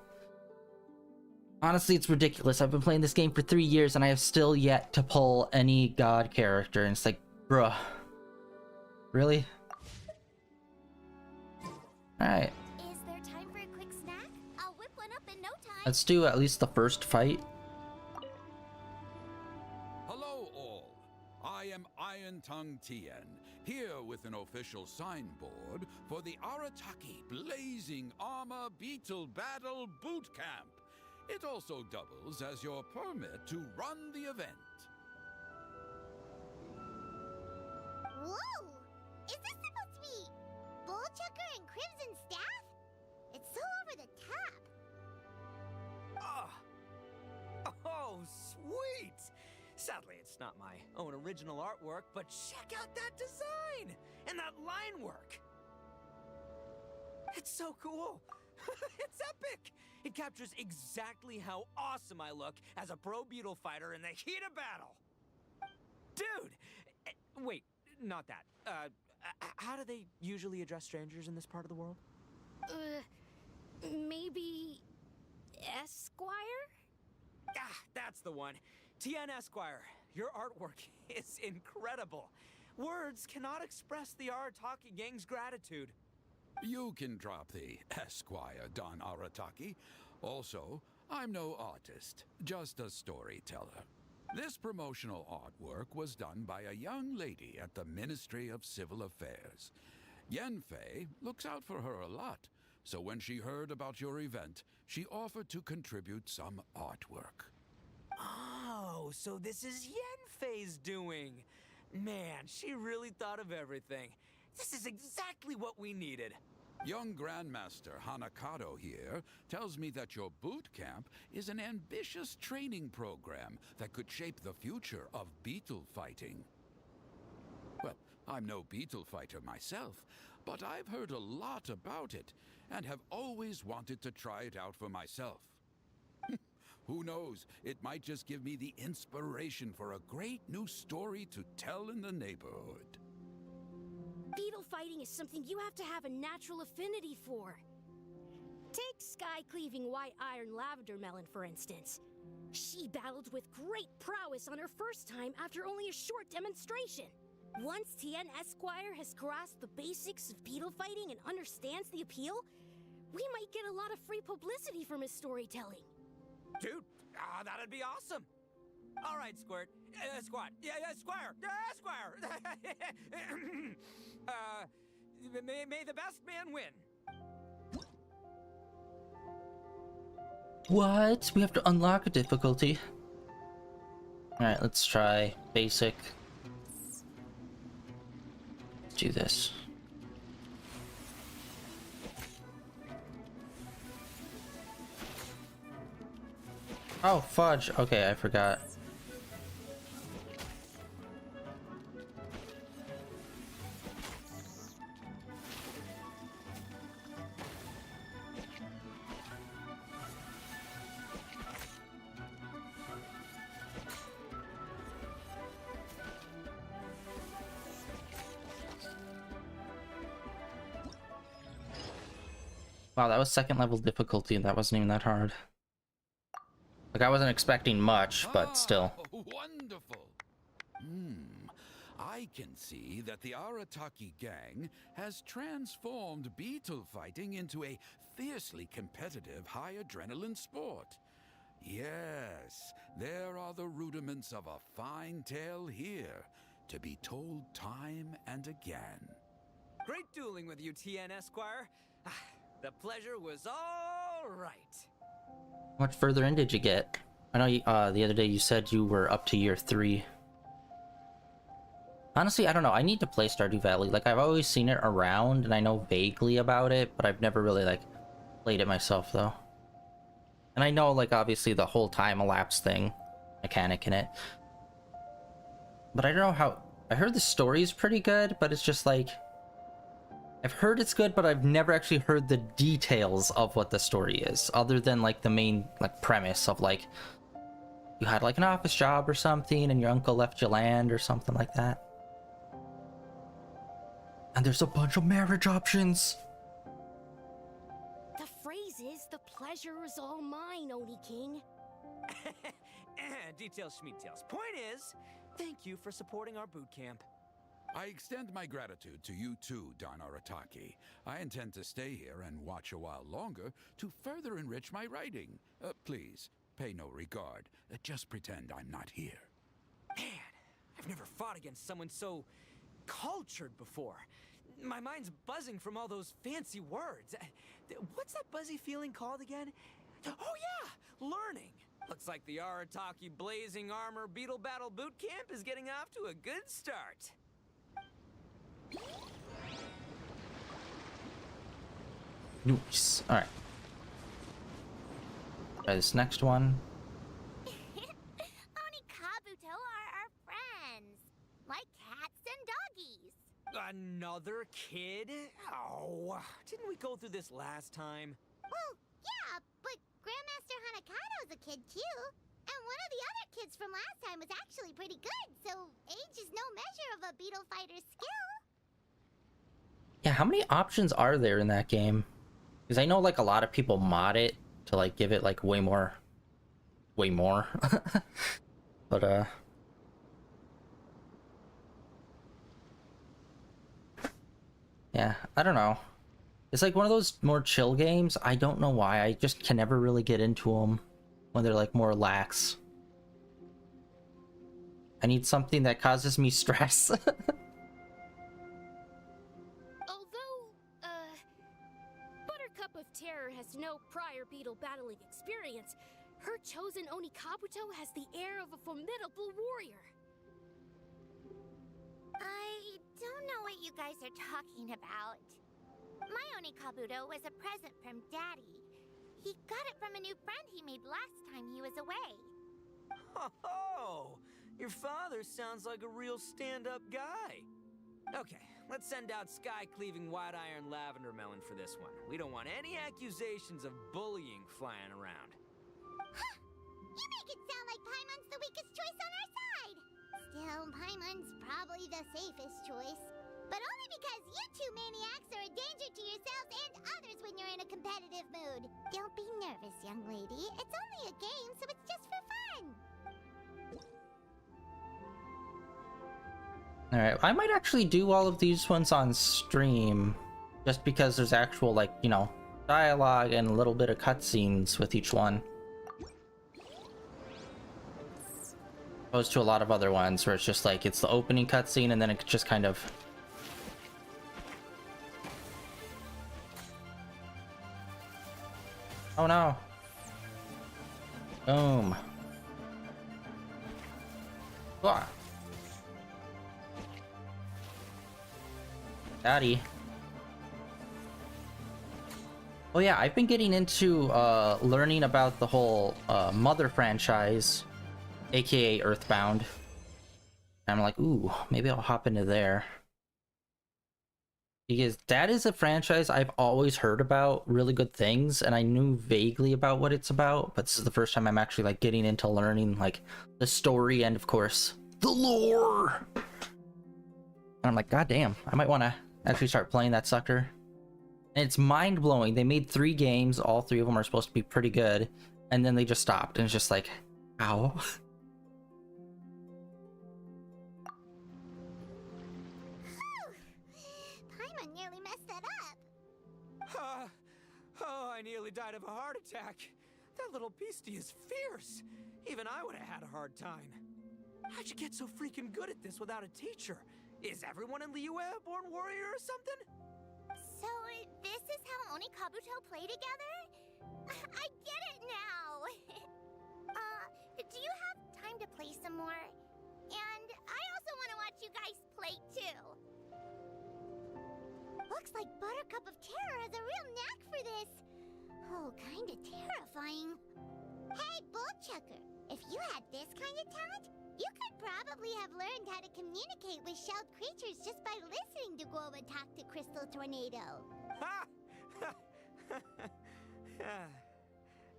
Honestly, it's ridiculous. I've been playing this game for 3 years and I have still yet to pull any god character. And it's like, bruh. Really? Alright. Is there time for a quick snack? I'll whip one up in no time. Let's do at least the first fight. Hello all, I am Iron Tongue Tien, here with an official signboard for the Arataki Blazing Armor Beetle Battle Boot Camp. It also doubles as your permit to run the event. Whoa! Is this supposed to be Bullchucker and Crimson Staff? It's so over the top. Oh, sweet! Sadly, it's not my own original artwork, but check out that design! And that line work! It's so cool! It's epic! It captures exactly how awesome I look as a pro beetle fighter in the heat of battle! Dude! Wait, not that. How do they usually address strangers in this part of the world? Maybe... Esquire? Ah, that's the one. TN Esquire, your artwork is incredible. Words cannot express the Arataki gang's gratitude. You can drop the Esquire, Don Arataki. Also, I'm no artist, just a storyteller. This promotional artwork was done by a young lady at the Ministry of Civil Affairs. Yenfei looks out for her a lot, so when she heard about your event, she offered to contribute some artwork. Oh, so this is Yenfei's doing. Man, she really thought of everything. This is exactly what we needed. Young Grandmaster Hanakado here tells me that your boot camp is an ambitious training program that could shape the future of beetle fighting. Well, I'm no beetle fighter myself, but I've heard a lot about it and have always wanted to try it out for myself. Who knows, it might just give me the inspiration for a great new story to tell in the neighborhood. Beetle fighting is something you have to have a natural affinity for. Take sky-cleaving white iron lavender melon, for instance. She battled with great prowess on her first time after only a short demonstration. Once Tien Esquire has grasped the basics of beetle fighting and understands the appeal, we might get a lot of free publicity from his storytelling. Dude, that'd be awesome. All right, Squirt. Squat. Yeah, Squire. Squire. May the best man win. What? We have to unlock a difficulty. Alright, let's try basic. Let's do this. Oh, fudge. Okay, I forgot. Wow, that was second level difficulty, and that wasn't even that hard. Like, I wasn't expecting much, but still. Wonderful. I can see that the Arataki gang has transformed beetle fighting into a fiercely competitive high adrenaline sport. Yes, there are the rudiments of a fine tale here, to be told time and again. Great dueling with you, TN Esquire. The pleasure was all right. How much further in did you get? I know you, the other day you said you were up to year 3. Honestly, I don't know. I need to play Stardew Valley. Like, I've always seen it around, and I know vaguely about it, but I've never really, like, played it myself, though. And I know, like, obviously the whole time elapsed thing, mechanic in it. But I don't know how... I heard the story is pretty good, but it's just, like... I've heard it's good, but I've never actually heard the details of what the story is, other than, like, the main, like, premise of, like... You had, like, an office job or something, and your uncle left you land or something like that. And there's a bunch of marriage options. The phrase is, the pleasure is all mine, Oni King. Details, schmeetails. Point is, thank you for supporting our boot camp. I extend my gratitude to you too, Don Arataki. I intend to stay here and watch a while longer to further enrich my writing. Please, pay no regard. Just pretend I'm not here. Man, I've never fought against someone so cultured before. My mind's buzzing from all those fancy words. What's that buzzy feeling called again? Oh yeah, learning. Looks like the Arataki Blazing Armor Beetle Battle Boot Camp is getting off to a good start. Nice. Alright. Try this next one. Oni Kabuto, our kid? Oh, didn't we go through this last time? Well, yeah, but Grandmaster Hanakado's a kid too. And one of the other kids from last time was actually pretty good, so age is no measure of a beetle fighter's skill. Yeah, how many options are there in that game? Because I know like a lot of people mod it to like give it like way more. But yeah, I don't know. It's like one of those more chill games. I don't know why. I just can never really get into them when they're like more lax. I need something that causes me stress. Although, Buttercup of Terror has no prior beetle battling experience, her chosen Onikabuto has the air of a formidable warrior. I don't know what you guys are talking about. My Onikabuto was a present from Daddy. He got it from a new friend he made last time he was away. Oh, your father sounds like a real stand-up guy. Okay, let's send out sky-cleaving white-iron lavender melon for this one. We don't want any accusations of bullying flying around. Huh! You make it sound like Paimon's the weakest choice on our side! Still, Paimon's probably the safest choice. But only because you two maniacs are a danger to yourselves and others when you're in a competitive mood. Don't be nervous, young lady. It's only a game, so it's just for fun. Alright, I might actually do all of these ones on stream. Just because there's actual, like, you know, dialogue and a little bit of cutscenes with each one. Opposed to a lot of other ones where it's just like, it's the opening cutscene and then it just kind of... Oh no. Boom. Ah. Daddy. Oh yeah, I've been getting into learning about the whole Mother franchise, aka Earthbound. I'm like, ooh, maybe I'll hop into there. Because that is a franchise I've always heard about, really good things, and I knew vaguely about what it's about, but this is the first time I'm actually like getting into learning like the story and of course the lore. And I'm like, god damn, I might want to actually start playing that sucker. And it's mind-blowing. They made 3 games, all 3 of them are supposed to be pretty good, and then they just stopped, and it's just like, how? Oh, I nearly died of a heart attack. That little beastie is fierce. Even I would have had a hard time. How'd you get so freaking good at this without a teacher? Is everyone in Liyue a born warrior or something? So, this is how Onikabuto play together? I get it now! Do you have time to play some more? And I also want to watch you guys play too. Looks like Buttercup of Terror has a real knack for this. Oh, kinda terrifying. Hey, Bullchucker, if you had this kind of talent, you could probably have learned how to communicate with shelled creatures just by listening to Guoba talk to Crystal Tornado. Ha!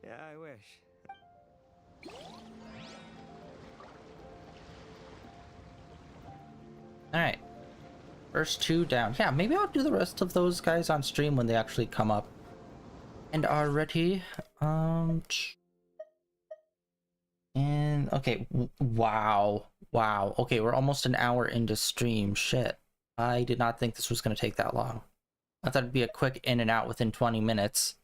Yeah, I wish. Alright. First 2 down. Yeah, maybe I'll do the rest of those guys on stream when they actually come up and are ready. And okay, wow. Okay, we're almost an hour into stream. Shit. I did not think this was going to take that long. I thought it'd be a quick in and out within 20 minutes.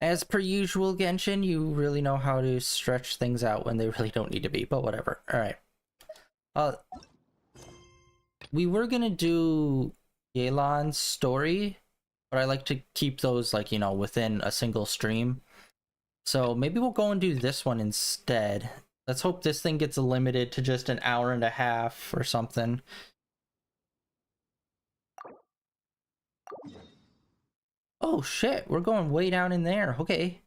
As per usual, Genshin, you really know how to stretch things out when they really don't need to be, but whatever. Alright. We were gonna do Yelan's story, but I like to keep those, like, you know, within a single stream. So maybe we'll go and do this one instead. Let's hope this thing gets limited to just an hour and a half or something. Oh shit, we're going way down in there. Okay.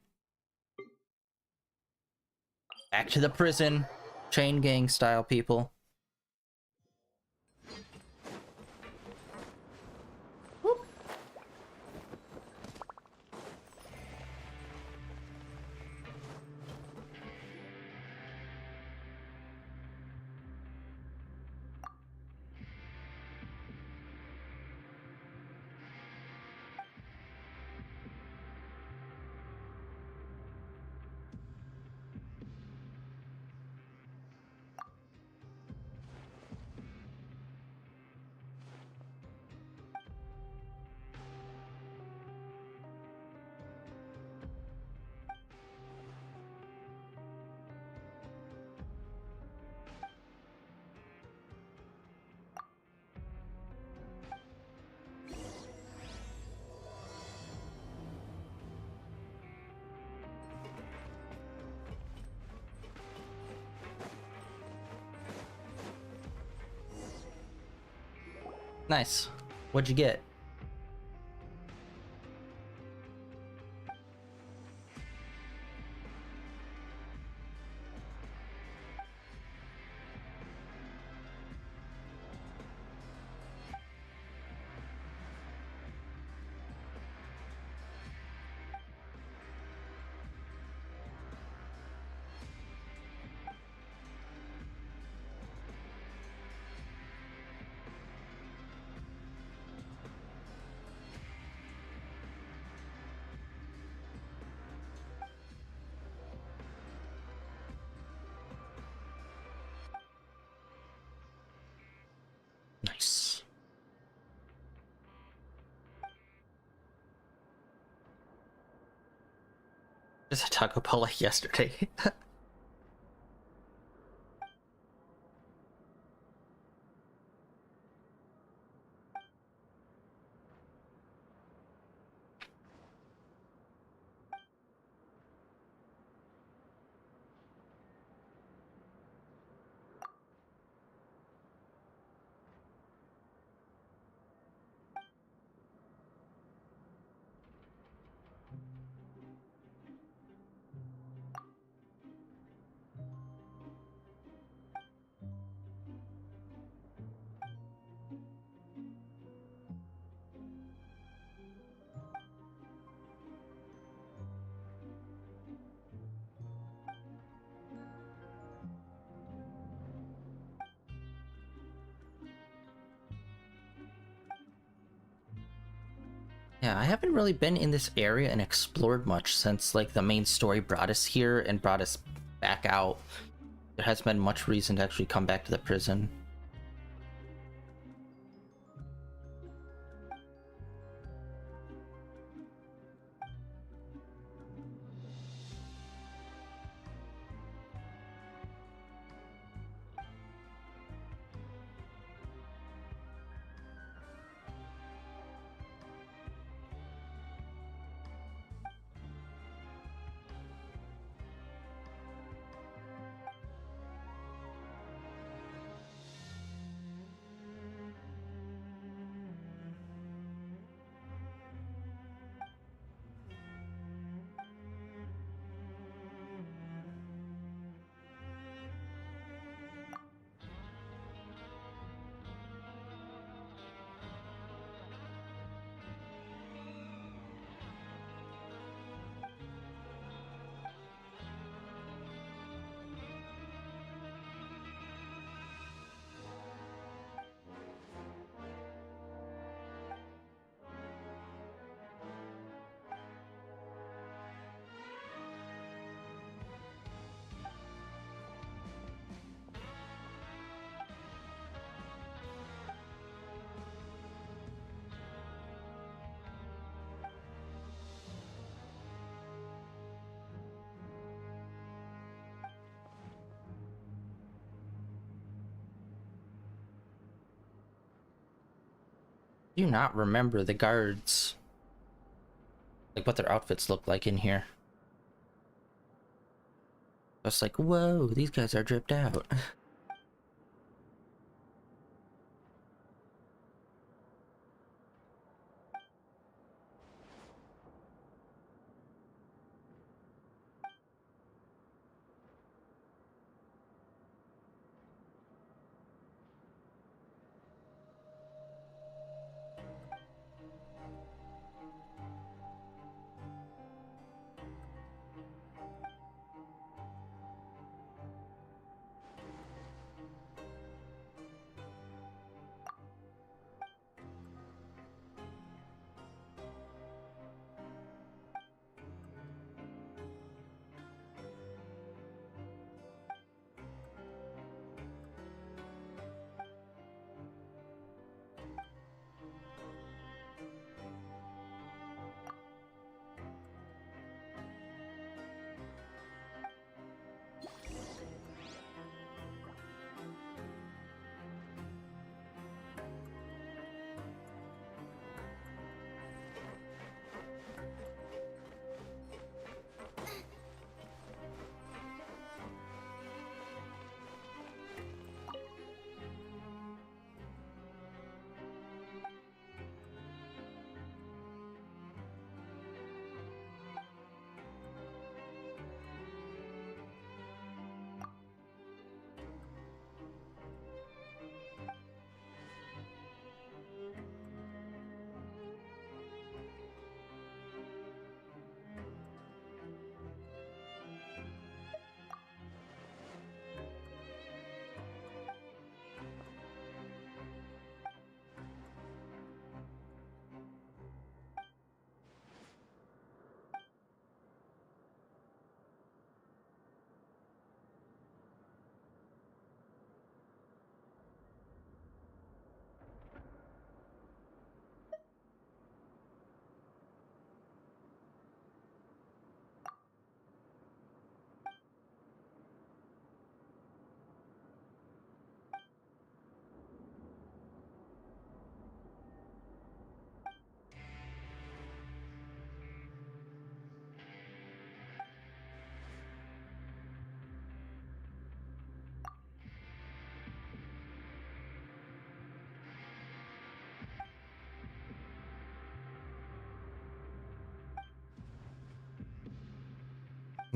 Back to the prison. Chain gang style, people. Nice. What'd you get? Nice. Just a Taco Bell like yesterday. Yeah, I haven't really been in this area and explored much since like the main story brought us here and brought us back out. There hasn't been much reason to actually come back to the prison. Do not remember the guards, like what their outfits look like in here. I was like, whoa, these guys are dripped out.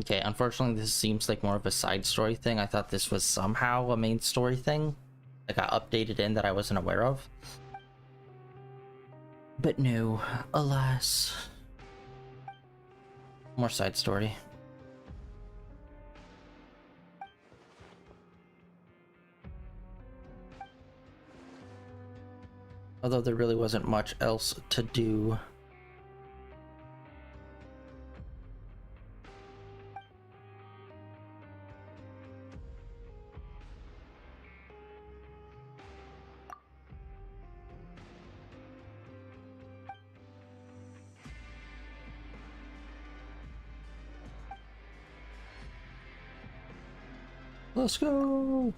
Okay, unfortunately, this seems like more of a side story thing. I thought this was somehow a main story thing that got updated in that I wasn't aware of. But no, alas. More side story. Although there really wasn't much else to do. Let's go!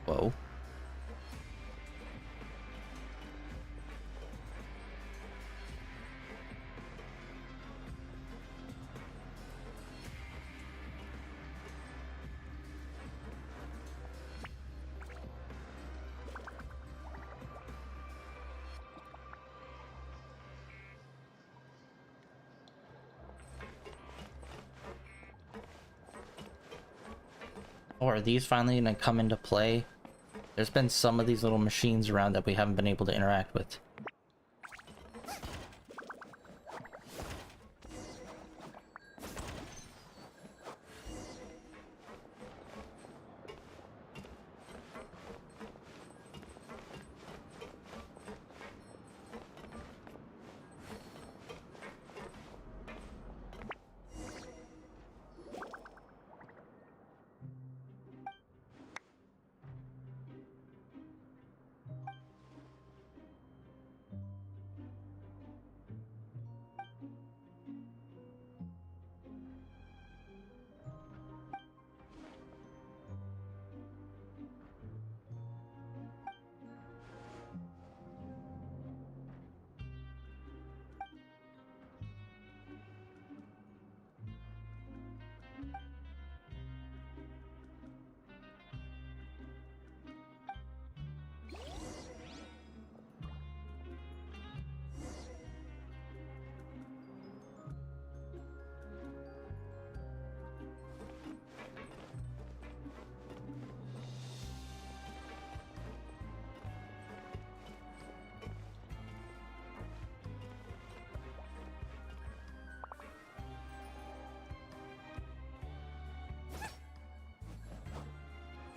Whoa. Oh, are these finally gonna come into play? There's been some of these little machines around that we haven't been able to interact with.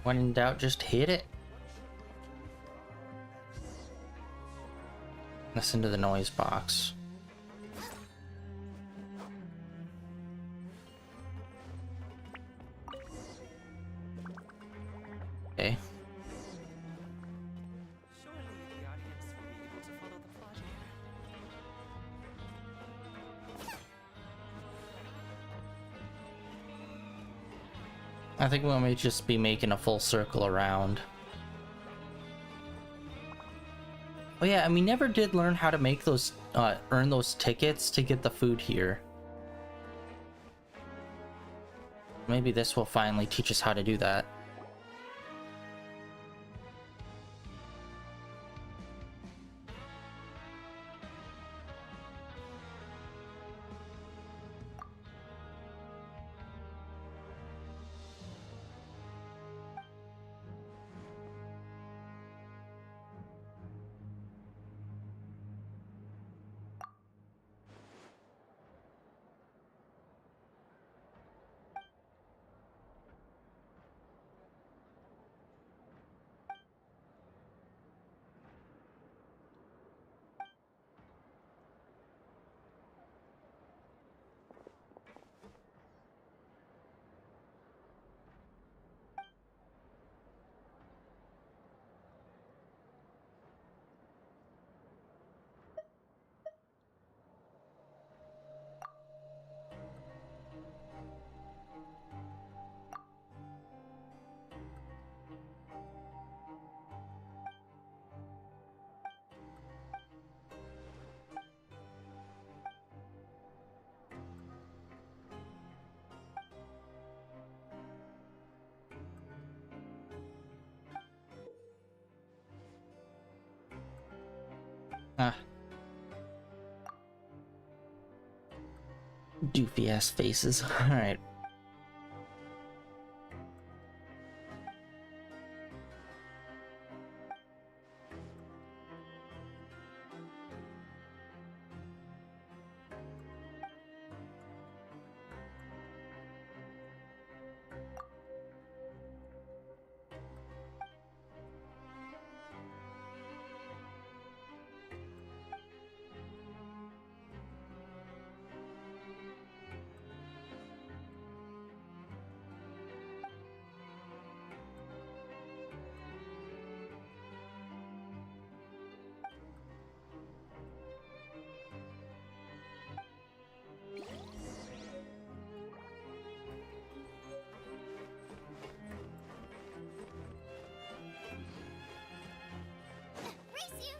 When in doubt, just hit it. Listen to the noise box. Okay. I think we may just be making a full circle around. Oh yeah, and we never did learn how to make those, earn those tickets to get the food here. Maybe this will finally teach us how to do that. Ah. Doofy ass faces. Alright. Race you!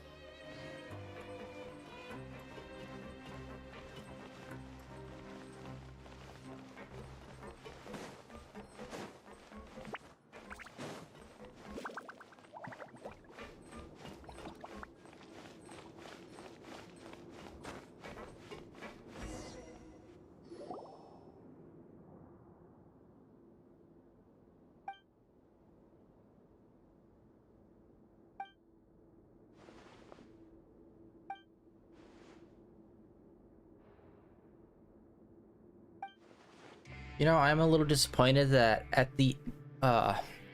You know, I'm a little disappointed that at the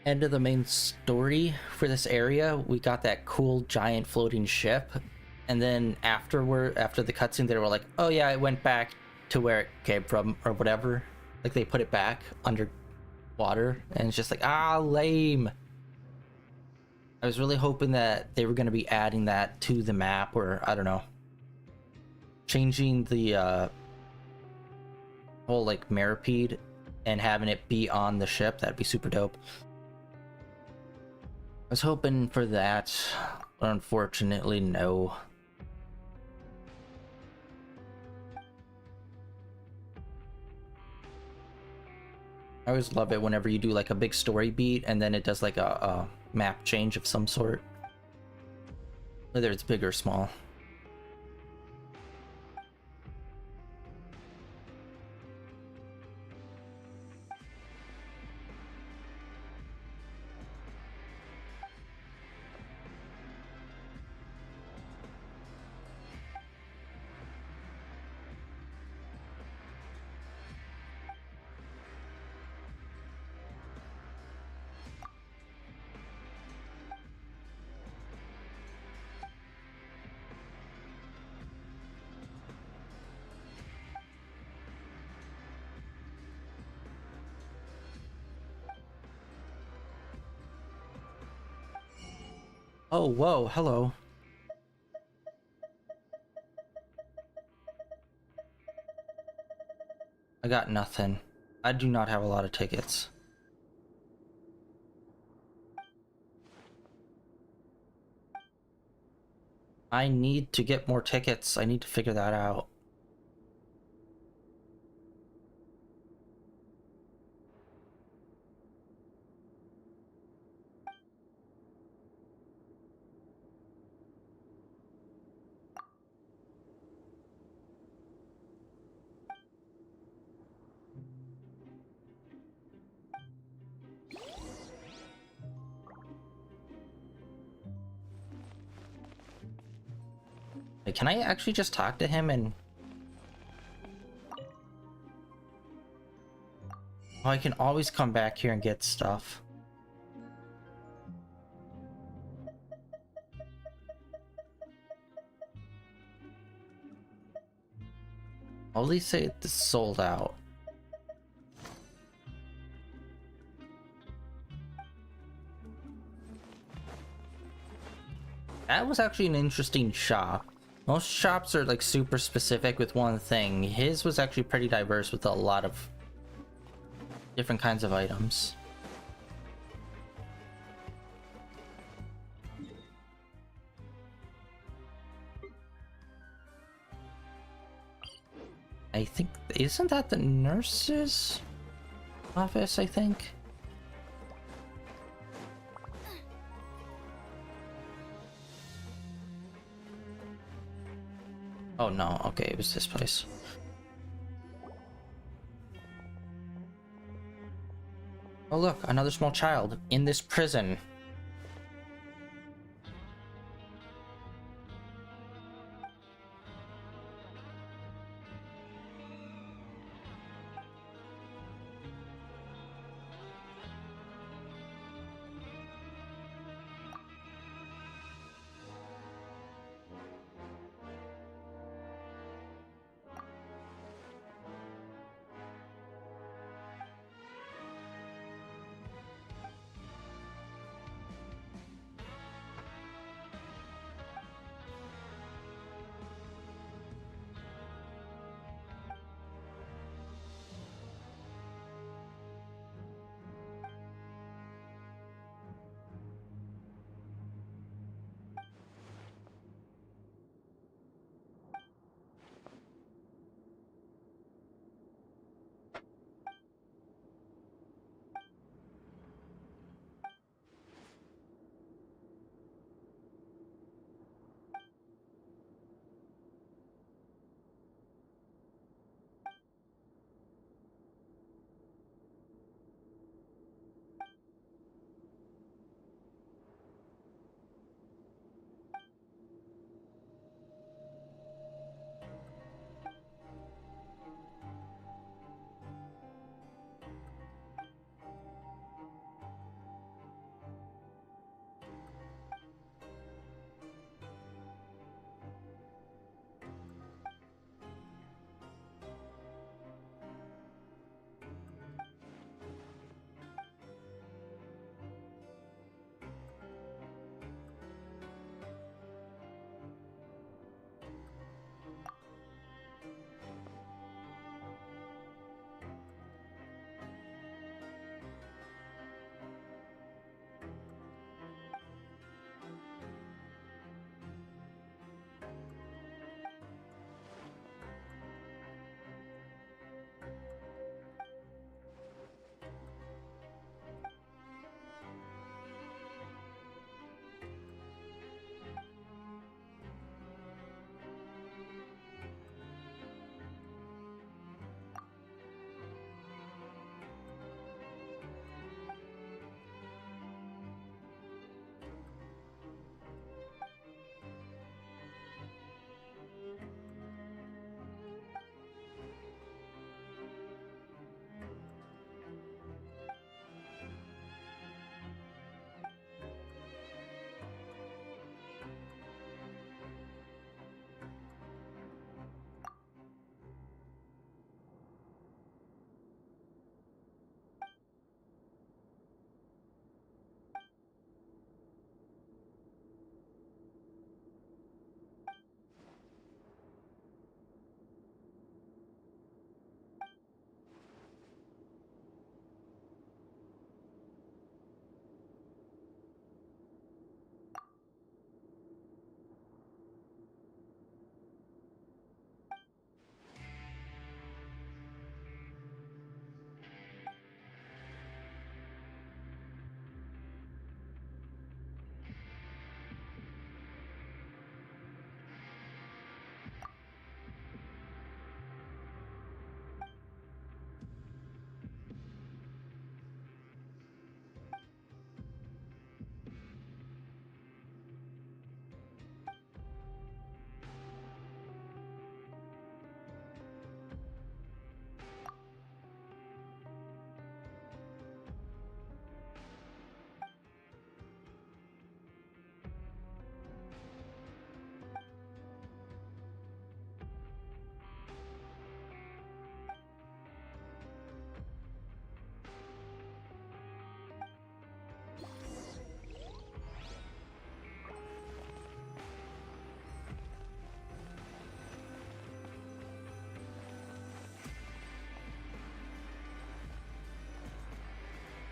end of the main story for this area, we got that cool giant floating ship, and then after the cutscene, they were like, "Oh yeah, it went back to where it came from," or whatever. Like they put it back underwater, and it's just like, ah, lame. I was really hoping that they were going to be adding that to the map, or I don't know, changing the whole like Maripede and having it be on the ship. That'd be super dope. I was hoping for that, but unfortunately no. I always love it whenever you do like a big story beat and then it does like a map change of some sort, whether it's big or small. Oh, whoa, hello. I got nothing. I do not have a lot of tickets. I need to get more tickets. I need to figure that out. Wait, can I actually just talk to him and... Oh, I can always come back here and get stuff. I'll at least say it's sold out. That was actually an interesting shop. Most shops are like super specific with one thing. His was actually pretty diverse with a lot of different kinds of items. I think, isn't that the nurse's office, I think? Oh no, okay, it was this place. Oh look, another small child in this prison.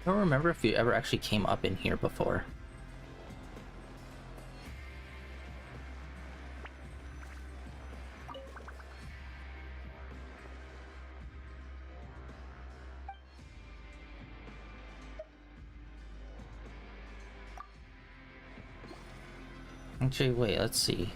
I don't remember if you ever actually came up in here before. Actually, wait, let's see.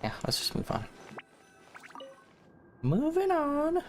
Yeah, let's just move on. Moving on.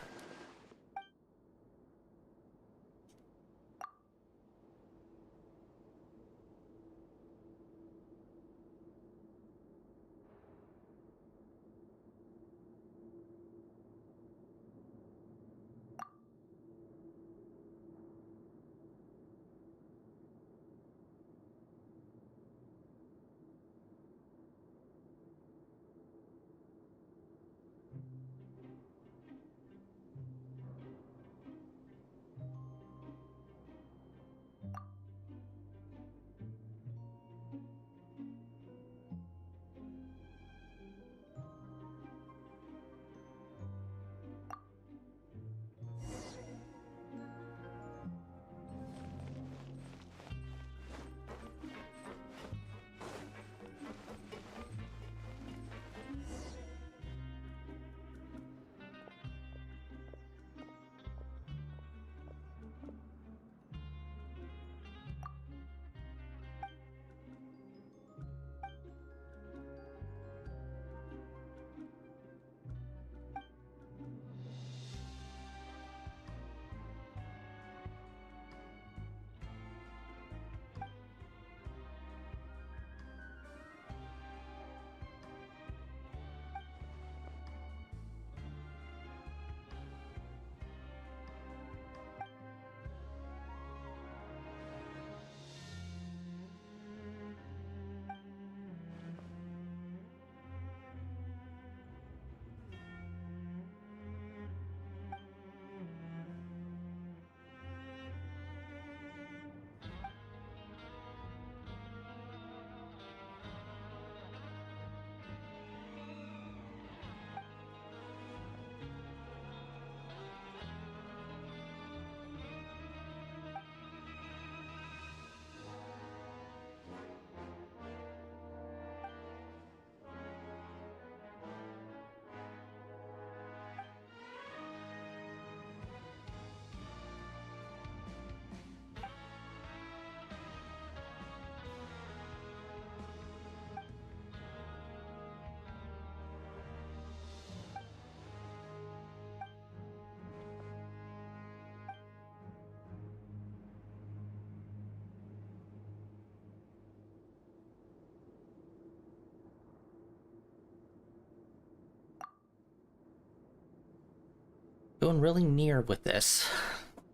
Going really near with this.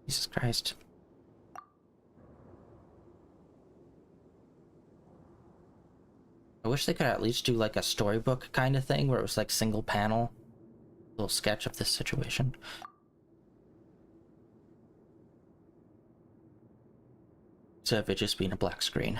Jesus Christ. I wish they could at least do like a storybook kind of thing where it was like single panel, little sketch of this situation. Instead of it just being a black screen.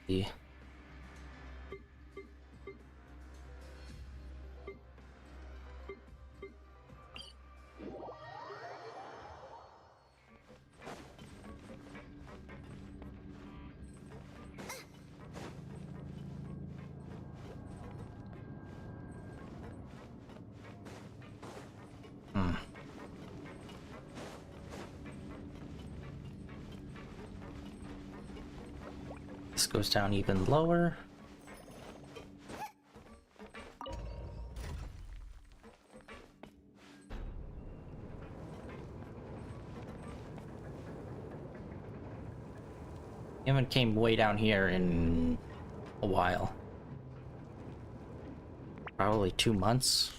The This goes down even lower. Haven't came way down here in a while. Probably 2 months.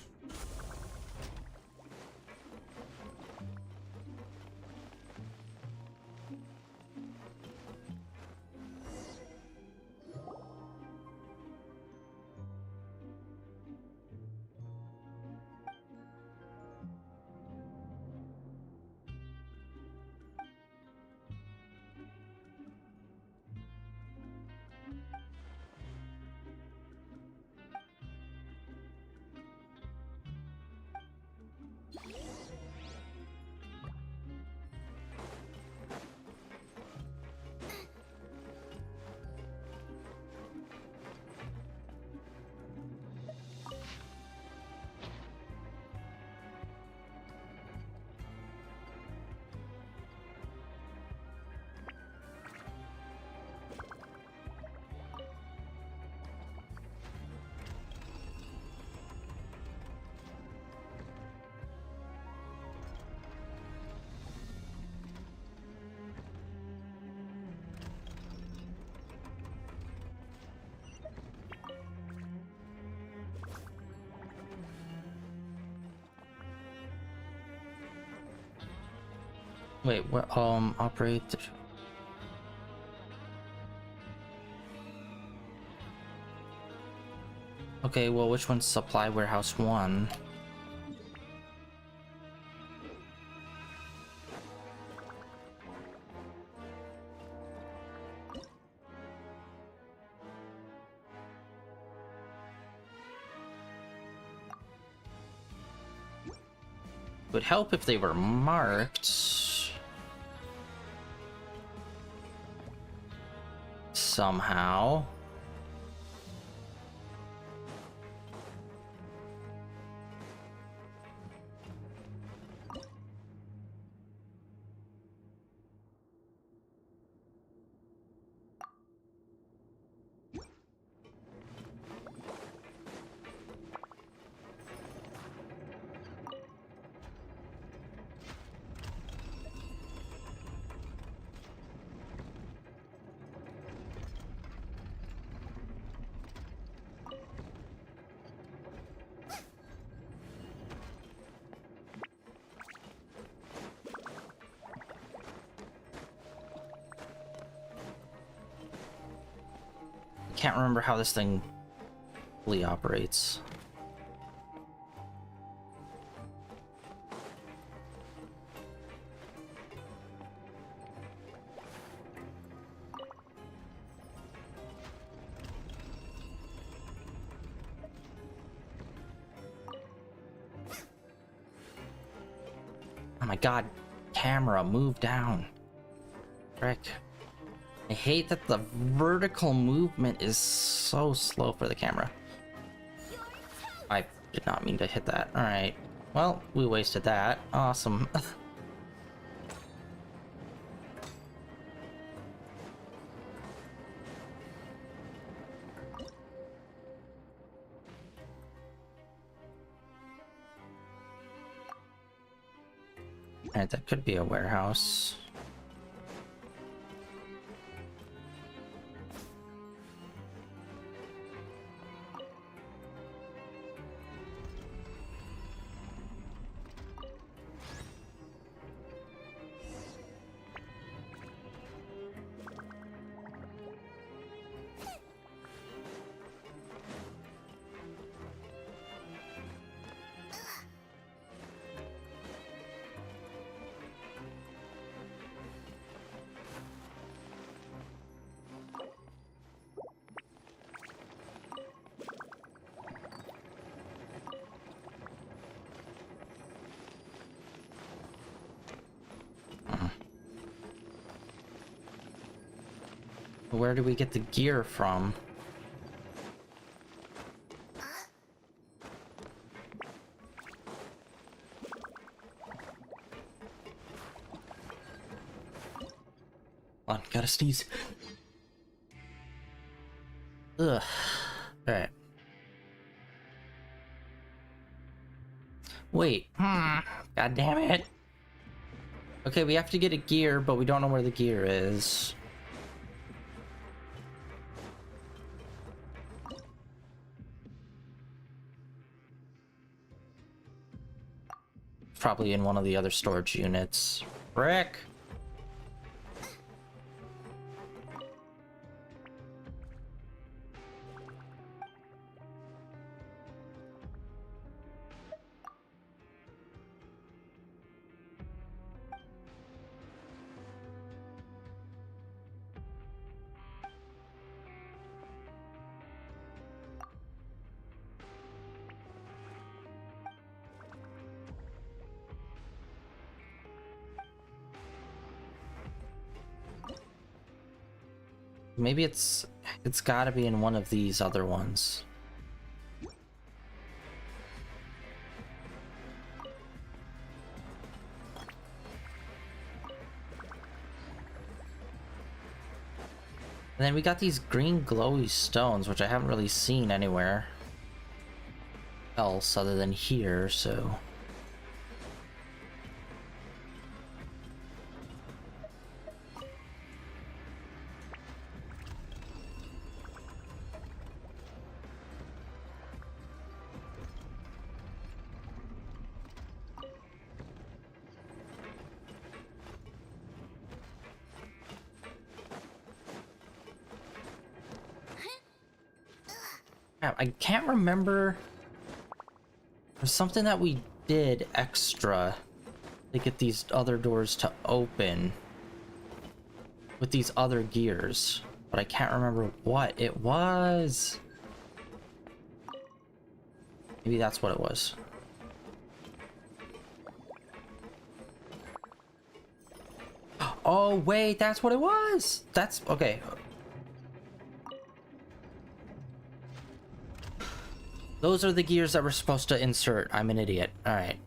Wait, what? Operate. Okay, well, which one's supply warehouse 1? Would help if they were marked somehow. Can't remember how this thing fully operates. Oh my god, camera, move down. Frick. I hate that the vertical movement is so slow for the camera. I did not mean to hit that. Alright. Well, we wasted that. Awesome. Alright, that could be a warehouse. Where do we get the gear from? Hold on, gotta sneeze. Ugh. Alright. Wait. God damn it. Okay, we have to get a gear, but we don't know where the gear is. Probably in one of the other storage units. Frick! Maybe it's gotta be in one of these other ones. And then we got these green glowy stones, which I haven't really seen anywhere else other than here, so... I can't remember. There's something that we did extra to get these other doors to open with these other gears, but I can't remember what it was. Maybe that's what it was. Oh wait, that's what it was. That's okay. Those are the gears that we're supposed to insert. I'm an idiot. Alright.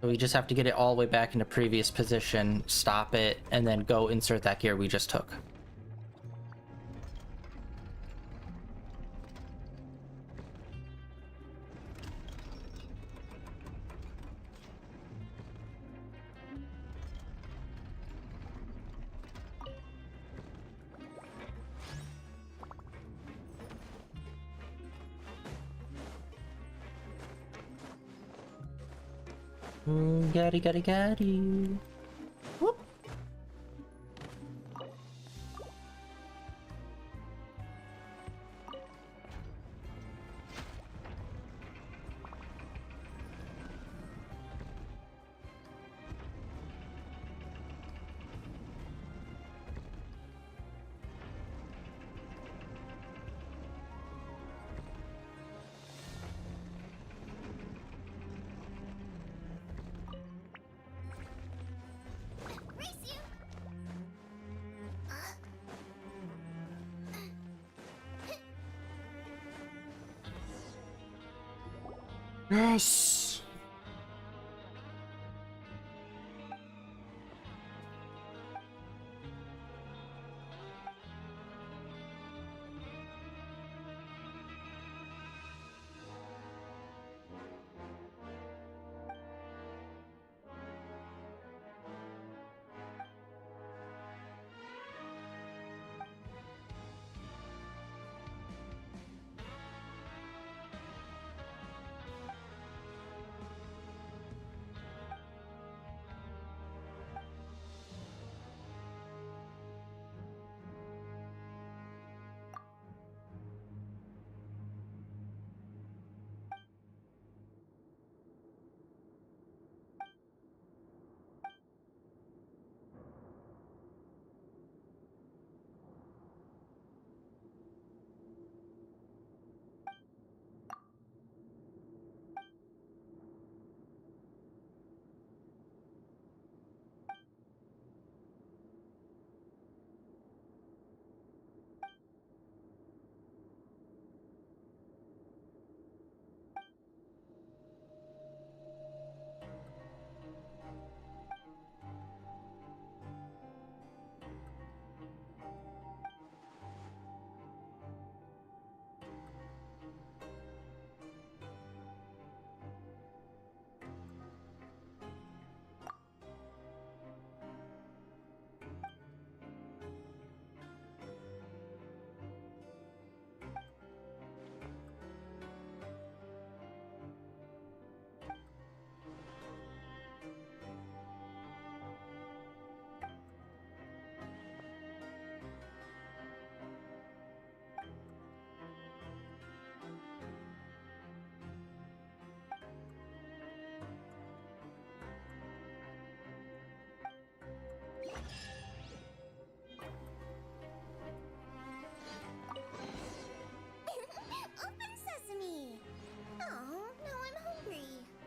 So we just have to get it all the way back into previous position, stop it, and then go insert that gear we just took. Gotti. Whoop. Yes!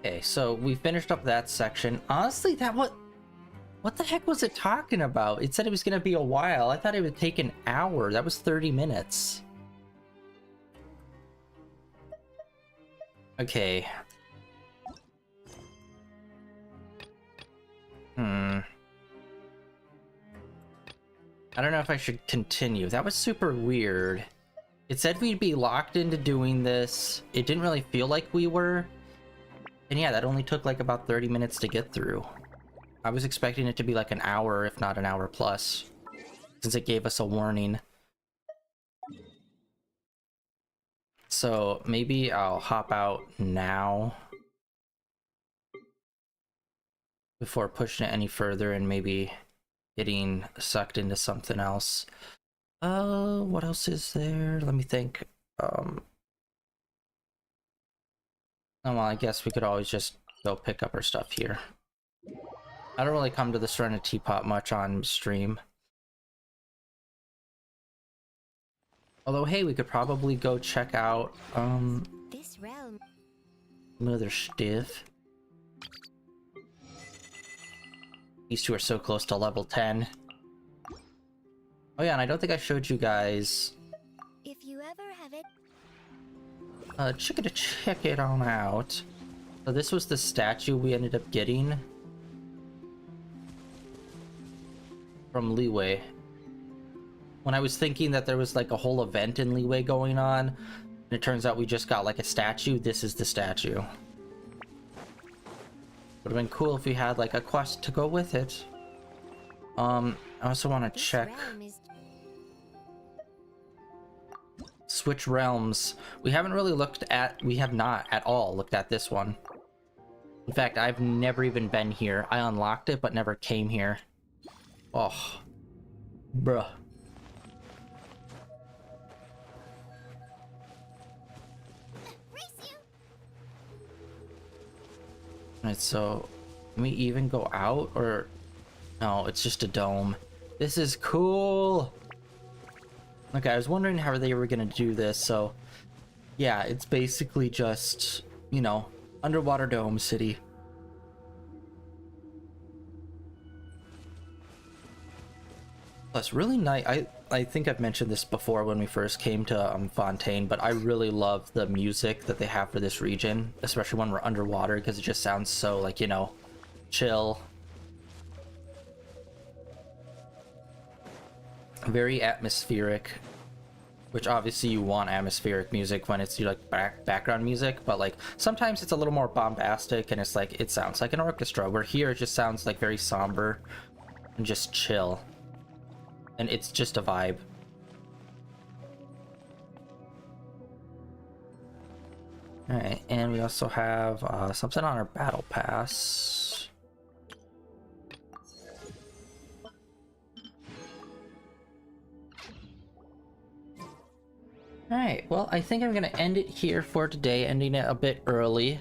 Okay, so we finished up that section. Honestly, what the heck was it talking about? It said it was gonna be a while. I thought it would take an hour. That was 30 minutes. Okay. I don't know if I should continue. That was super weird. It said we'd be locked into doing this. It didn't really feel like we were. And yeah, that only took like about 30 minutes to get through. I was expecting it to be like an hour, if not an hour plus, since it gave us a warning. So maybe I'll hop out now before pushing it any further and maybe getting sucked into something else. What else is there? Let me think. Oh, well, I guess we could always just go pick up our stuff here. I don't really come to the Serenity Teapot much on stream. Although, hey, we could probably go check out, This realm. Mother Stiff. These two are so close to level 10. Oh yeah, and I don't think I showed you guys. If you ever have it. Check it on out. So this was the statue we ended up getting from Leeway. When I was thinking that there was like a whole event in Leeway going on, and it turns out we just got like a statue, this is the statue. Would have been cool if we had like a quest to go with it. I also want to check Switch Realms. We have not at all looked at this one. In fact, I've never even been here. I unlocked it but never came here. Oh, bruh. Alright, so can we even go out, or no, it's just a dome. This is cool. Okay, I was wondering how they were gonna do this. So yeah, it's basically just, you know, underwater dome city. Plus really nice. I think I've mentioned this before when we first came to Fontaine, but I really love the music that they have for this region, especially when we're underwater, because it just sounds so, like, you know, chill. Very atmospheric, which obviously you want atmospheric music when it's like background music, but like sometimes it's a little more bombastic and it's like it sounds like an orchestra, where here it just sounds like very somber and just chill. And it's just a vibe. Alright, and we also have something on our battle pass. Alright, well, I think I'm gonna end it here for today, ending it a bit early.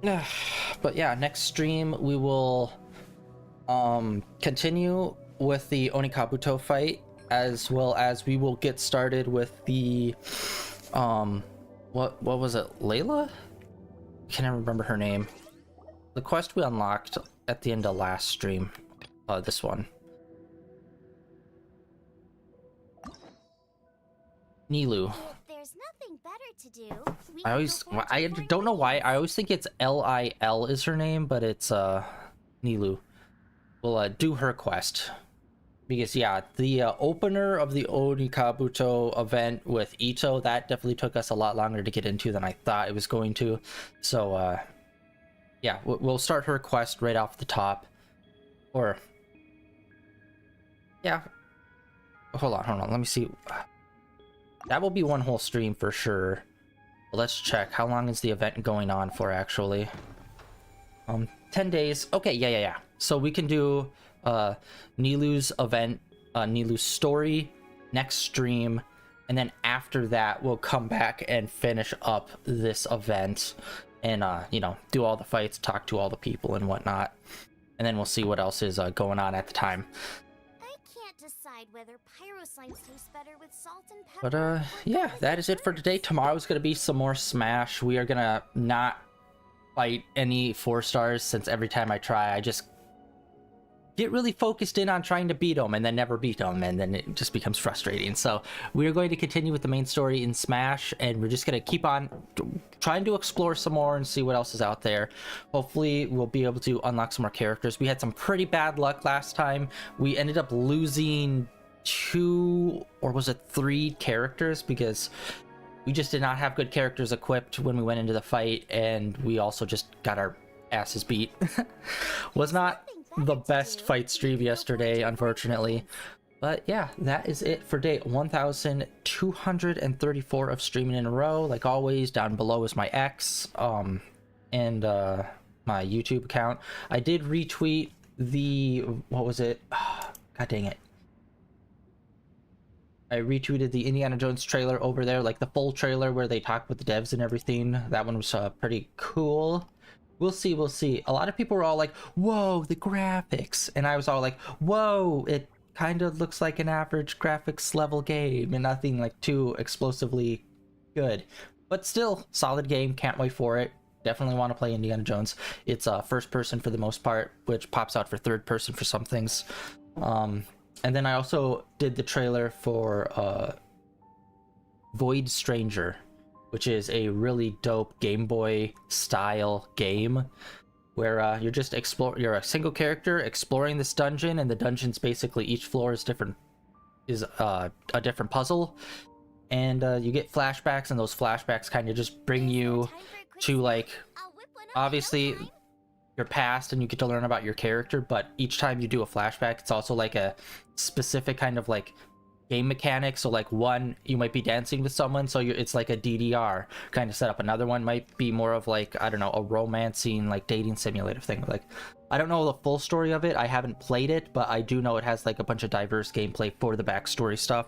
But yeah, next stream we will continue with the Onikabuto fight, as well as we will get started with the what was it, Layla? I can't remember her name. The quest we unlocked at the end of last stream. This one. Nilu. There's nothing better to do. I don't know why. I always think it's Lil is her name, but it's Nilu. We'll do her quest, because yeah, the opener of the Onikabuto event with Ito, that definitely took us a lot longer to get into than I thought it was going to. So yeah, we'll start her quest right off the top. Or yeah, hold on, let me see. That will be one whole stream for sure. But let's check, how long is the event going on for actually? 10 days. Okay, yeah. So we can do Nilu's event, Nilu's story next stream, and then after that we'll come back and finish up this event and you know, do all the fights, talk to all the people and whatnot, and then we'll see what else is going on at the time. I can't decide whether pyro slimes taste better with salt and pepper. But or yeah, with that is it for today. Tomorrow's gonna be some more Smash. We are gonna not fight any 4 stars, since every time I try, I just get really focused in on trying to beat them and then never beat them, and then it just becomes frustrating. So we are going to continue with the main story in Smash, and we're just going to keep on trying to explore some more and see what else is out there. Hopefully we'll be able to unlock some more characters. We had some pretty bad luck last time. We ended up losing 2, or was it 3 characters, because we just did not have good characters equipped when we went into the fight, and we also just got our asses beat. Was not the best fight stream yesterday, unfortunately. But yeah, that is it for day 1234 of streaming in a row. Like always, down below is my X and my YouTube account. I did retweet the, what was it, god dang it, I retweeted the Indiana Jones trailer over there, like the full trailer where they talk with the devs and everything. That one was pretty cool. We'll see, we'll see. A lot of people were all like, whoa, the graphics. And I was all like, whoa, it kind of looks like an average graphics level game and nothing like too explosively good. But still, solid game, can't wait for it. Definitely want to play Indiana Jones. It's first person for the most part, which pops out for third person for some things. And then I also did the trailer for Void Stranger, which is a really dope Game Boy style game where you're just you're a single character exploring this dungeon, and the dungeon's basically each floor is a different puzzle, and you get flashbacks, and those flashbacks kind of just bring you to, like, obviously your past, and you get to learn about your character, but each time you do a flashback, it's also like a specific kind of like game mechanic. So like one, you might be dancing with someone, so it's like a DDR kind of setup. Another one might be more of like, I don't know, a romancing, like dating simulator thing. Like, I don't know the full story of it, I haven't played it, but I do know it has like a bunch of diverse gameplay for the backstory stuff,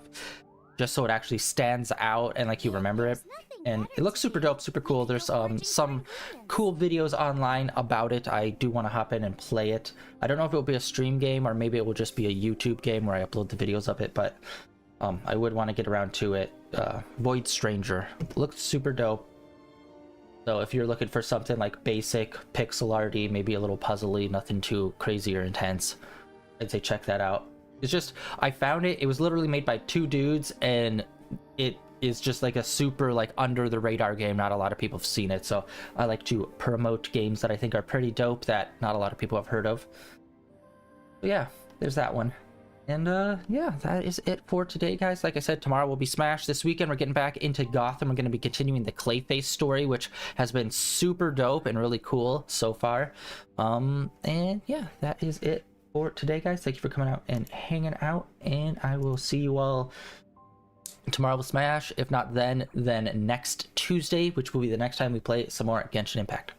just so it actually stands out and like you remember it. And it looks super dope, super cool. There's some cool videos online about it. I do want to hop in and play it. I don't know if it will be a stream game or maybe it will just be a YouTube game where I upload the videos of it, but I would want to get around to it. Void Stranger looks super dope. So if you're looking for something like basic pixel arty, maybe a little puzzly, nothing too crazy or intense, I'd say check that out. It's just, I found it was literally made by 2 dudes, and it is just like a super like under the radar game. Not a lot of people have seen it, so I like to promote games that I think are pretty dope that not a lot of people have heard of. So yeah, there's that one. And yeah, that is it for today, guys. Like I said, tomorrow will be Smash. This weekend we're getting back into Gotham. We're going to be continuing the Clayface story, which has been super dope and really cool so far. And yeah, that is it for today, guys. Thank you for coming out and hanging out, and I will see you all tomorrow with Smash. If not then next Tuesday, which will be the next time we play some more Genshin Impact.